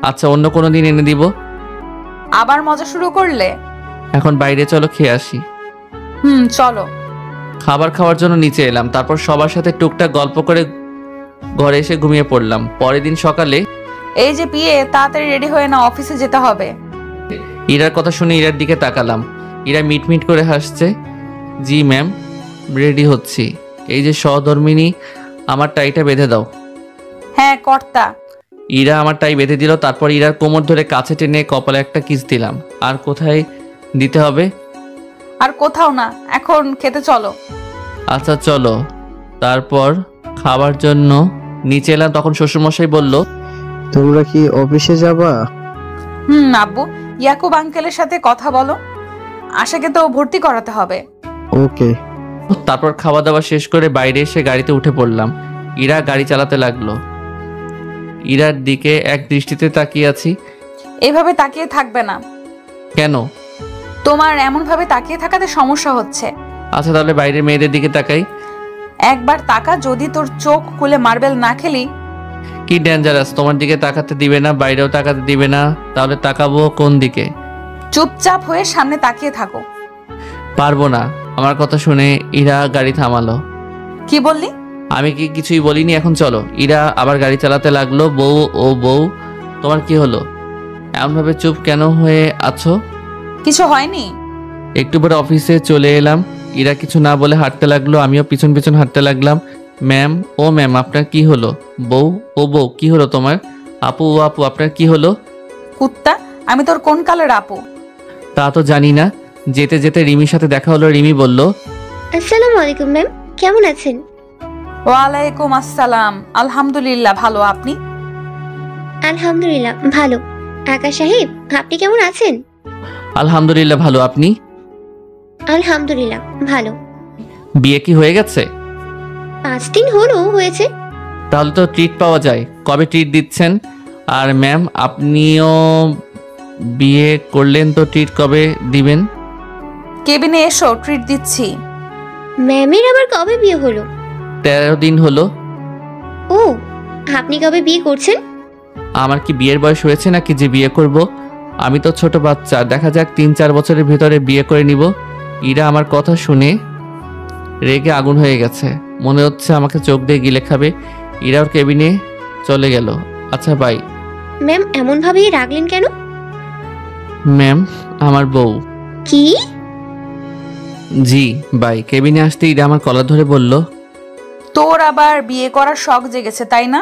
আচ্ছা অন্য কোনো দিন এনে দিব। আবার মজা শুরু করলে? এখন বাইরে চলো, খেয়ে আসি। চলো। খাবার খাওয়ার জন্য নিচে এলাম। তারপর সবার সাথে টুকটাক গল্প করে ঘরে এসে ঘুমিয়ে পড়লাম। পরের দিন সকালে, এই যে পিয়ে, তাড়াতাড়ি রেডি হয়ে না, অফিসে যেতে হবে। ইরার কথা শুনে ইরার দিকে তাকালাম। ইরা মিটমিট করে হাসছে। জি ম্যাম, রেডি হচ্ছি। এই যে সহধর্মিনী, আমার টাইটা বেঁধে দাও। হ্যাঁ কর্তা। ইরা আমার টাই বেঁধে দিল। তারপর ইরার কোমর ধরে কাছে টেনে কপালে একটা কিস দিলাম। আর কোথায় দিতে হবে? আর কোথাও না, এখন খেতে চলো। আচ্ছা চলো। তারপর খাবার জন্য নিচে এলাম। তখন শ্বশুরমশাই বলল, তোমরা কি অফিসে যাবা? আব্বু, ইয়াকুব আঙ্কেলের সাথে কথা বলো, আশাকে তো ভর্তি করাতে হবে। ওকে। তারপর খাওয়া দাওয়া শেষ করে বাইরে এসে গাড়িতে উঠে পড়লাম। ইরা গাড়ি চালাতে লাগলো। ইরার দিকে এক দৃষ্টিতে তাকিয়ে আছি। এইভাবে তাকিয়ে থাকবে না। কেন? তোমার এমন ভাবে তাকিয়ে থাকাতে সমস্যা হচ্ছে। আচ্ছা তাহলে বাইরের মেয়েদের দিকে তাকাই। একবার তাকা, যদি তোর চোখ খুলে মার্বেল না খেলি। কি ডেঞ্জারাস, তোমার দিকে তাকাতে দিবে না, বাইরেও তাকাতে দিবে না, তাহলে তাকাবো কোন দিকে? চুপচাপ হয়ে সামনে তাকিয়ে থাকো। পারবো না। আমার কথা শুনে ইরা গাড়ি থামালো। কি বললি? আমি কি কিছুই বলিনি, এখন চলো। ইরা আবার গাড়ি চালাতে লাগলো। বউ তোমার কি হলো? এমনভাবে চুপ কেন হয়ে আছো? কিছু হয়নি। একটু পরে অফিসে চলে এলাম। ইরা কিছু না বলে হাঁটতে লাগলো, আমিও পিছন পিছন হাঁটতে লাগলাম। ম্যাম, ও ম্যাম, আপনার কি হলো? বউ কি হলো তোমার? আপু, ও আপু, আপনার কি হলো? কুত্তা, আমি তোর কোন কালের আপু? তা তো জানি না। যেতে যেতে রিমির সাথে দেখা হলো। রিমি বলল, আসসালামু আলাইকুম ম্যাম, কেমন আছেন? ওয়ালাইকুম আসসালাম। আলহামদুলিল্লাহ, ভালো। আপনি? আলহামদুলিল্লাহ ভালো। আকাশ সাহেব, আপনি কেমন আছেন? আলহামদুলিল্লাহ ভালো। আপনি? আলহামদুলিল্লাহ ভালো। বিয়ে কি হয়ে গেছে? 5 দিন হলো হয়েছে। তাহলে তো ট্রিট পাওয়া যায়। কবে ট্রিট দিচ্ছেন? আর ম্যাম, আপনিও বিয়ে করলেন তো ট্রিট কবে দিবেন? কেবিনে এসো, ট্রিট দিচ্ছি। ম্যামের আবার কবে বিয়ে হলো? 13 দিন হলো। ও, আপনি কবে বিয়ে করছেন? আমার কি বিয়ের বয়স হয়েছে নাকি যে বিয়ে করব? আমি তো ছোট বাচ্চা, দেখা যাক 3-4 বছরের ভিতরে বিয়ে করে নিব। ইরা আমার কথা শুনে রেগে আগুন হয়ে গেছে। মনে হচ্ছে আমাকে চোখ দিয়ে গিলে খাবে। ইরা ওর কেবিনে চলে গেল। আচ্ছা বাই। ম্যাম এমন ভাবে রাগলেন কেন? ম্যাম, আমার বউ। কি? জি বাই। কেবিনে আসতে ইরা আমার কলার ধরে বলল, তোর আবার বিয়ে করার শখ জেগেছে তাই না?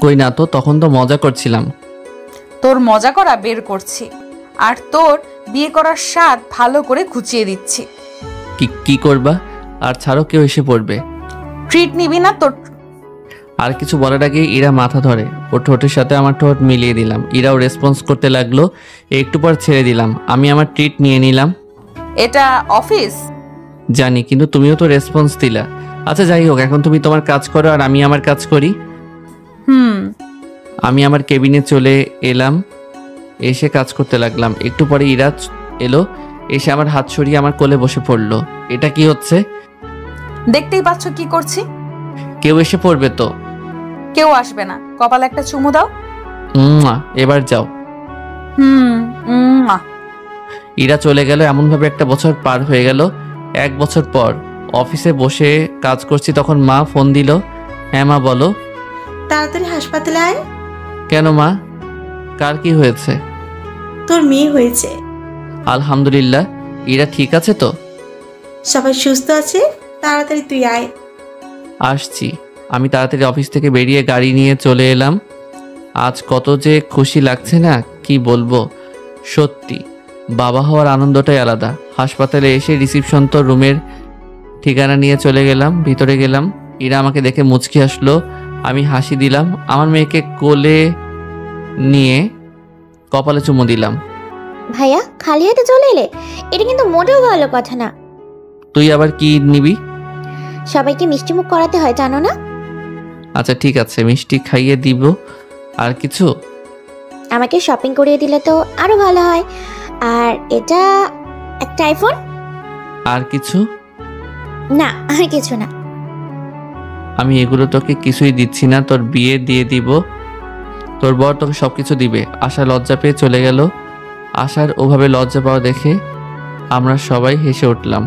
কই না তো, তখন তো মজা করছিলাম। তোর মজা করা বের করছি, আর তোর বিয়ে করার স্বাদ ভালো করে খুঁচিয়ে দিচ্ছি। কি করবা? আর ছাড়ো, কেউ এসে পড়বে। ট্রিট নিবি না তোর? আর কিছু বলার আগে ইরা মাথা ধরে, ওর ঠোঁটের সাথে আমার ঠোঁট মিলিয়ে দিলাম। ইরাও রেসপন্স করতে লাগলো, একটু পর ছেড়ে দিলাম। আমি আমার ট্রিট নিয়ে নিলাম। এটা অফিস জানি, কিন্তু তুমিও তো রেসপন্স দিলা। আচ্ছা যাই হোক, এখন তুমি তোমার কাজ করো আর আমি আমার কাজ করি। আমি আমার কেবিনে চলে এলাম, এসে কাজ করতে লাগলাম। একটু পরে ইরা এলো, এসে আমার হাত সরিয়ে আমার কোলে বসে পড়লো। এটা কি হচ্ছে? দেখতেই পাচ্ছ কি করছি। কেউ এসে পড়বে তো? কেউ আসবে না, কপালে একটা চুমু দাও। এবার যাও। ইরা চলে গেল। এমনভাবে একটা বছর পার হয়ে গেল। 1 বছর পর অফিসে বসে কাজ করছি, তখন মা ফোন দিল। হ্যাঁ মা বলো। তাড়াতাড়ি হাসপাতালে আয়। কেন মা, কার কি হয়েছে? তোর মেয়ে হয়েছে। আলহামদুলিল্লাহ। ইরা ঠিক আছে তো? সবাই সুস্থ আছে, তাড়াতাড়ি তুই আয়। আসছি। আমি তাড়াতাড়ি অফিস থেকে বেরিয়ে গাড়ি নিয়ে চলে এলাম। আজ কত যে খুশি লাগছে না, কি বলবো। সত্যি বাবা হওয়ার আনন্দটাই আলাদা। হাসপাতালে এসে রিসিপশন তো রুমের ঠিকানা নিয়ে চলে গেলাম। ভিতরে গেলাম, ইরা আমাকে দেখে মুচকি আসলো। আমি হাসি দিলাম। আমার মেয়েকে কোলে নিয়ে কপালে চুমু দিলাম। ভাইয়া খালি হাতে চলে এলে? এটা কিন্তু মোটেও ভালো কথা না। তুই আবার কি নিবি? সবাইকে মিষ্টি মুখ করাতে হয়, জানো না? আচ্ছা ঠিক আছে, মিষ্টি খাইয়ে দিব। আর কিছু? আমাকে শপিং করিয়ে দিলে তো আরো ভালো হয়। আর এটা একটা আইফোন। আর কিছু? না, আর কিছু না। আমি এগুলো তোকে কিছুই দিচ্ছি না, তোর বিয়ে দিয়ে দিব। তোর বর তোকে সবকিছু দিবে। আশা লজ্জা পেয়ে চলে গেল। আশার ওভাবে লজ্জা পাওয়া দেখে আমরা সবাই হেসে উঠলাম।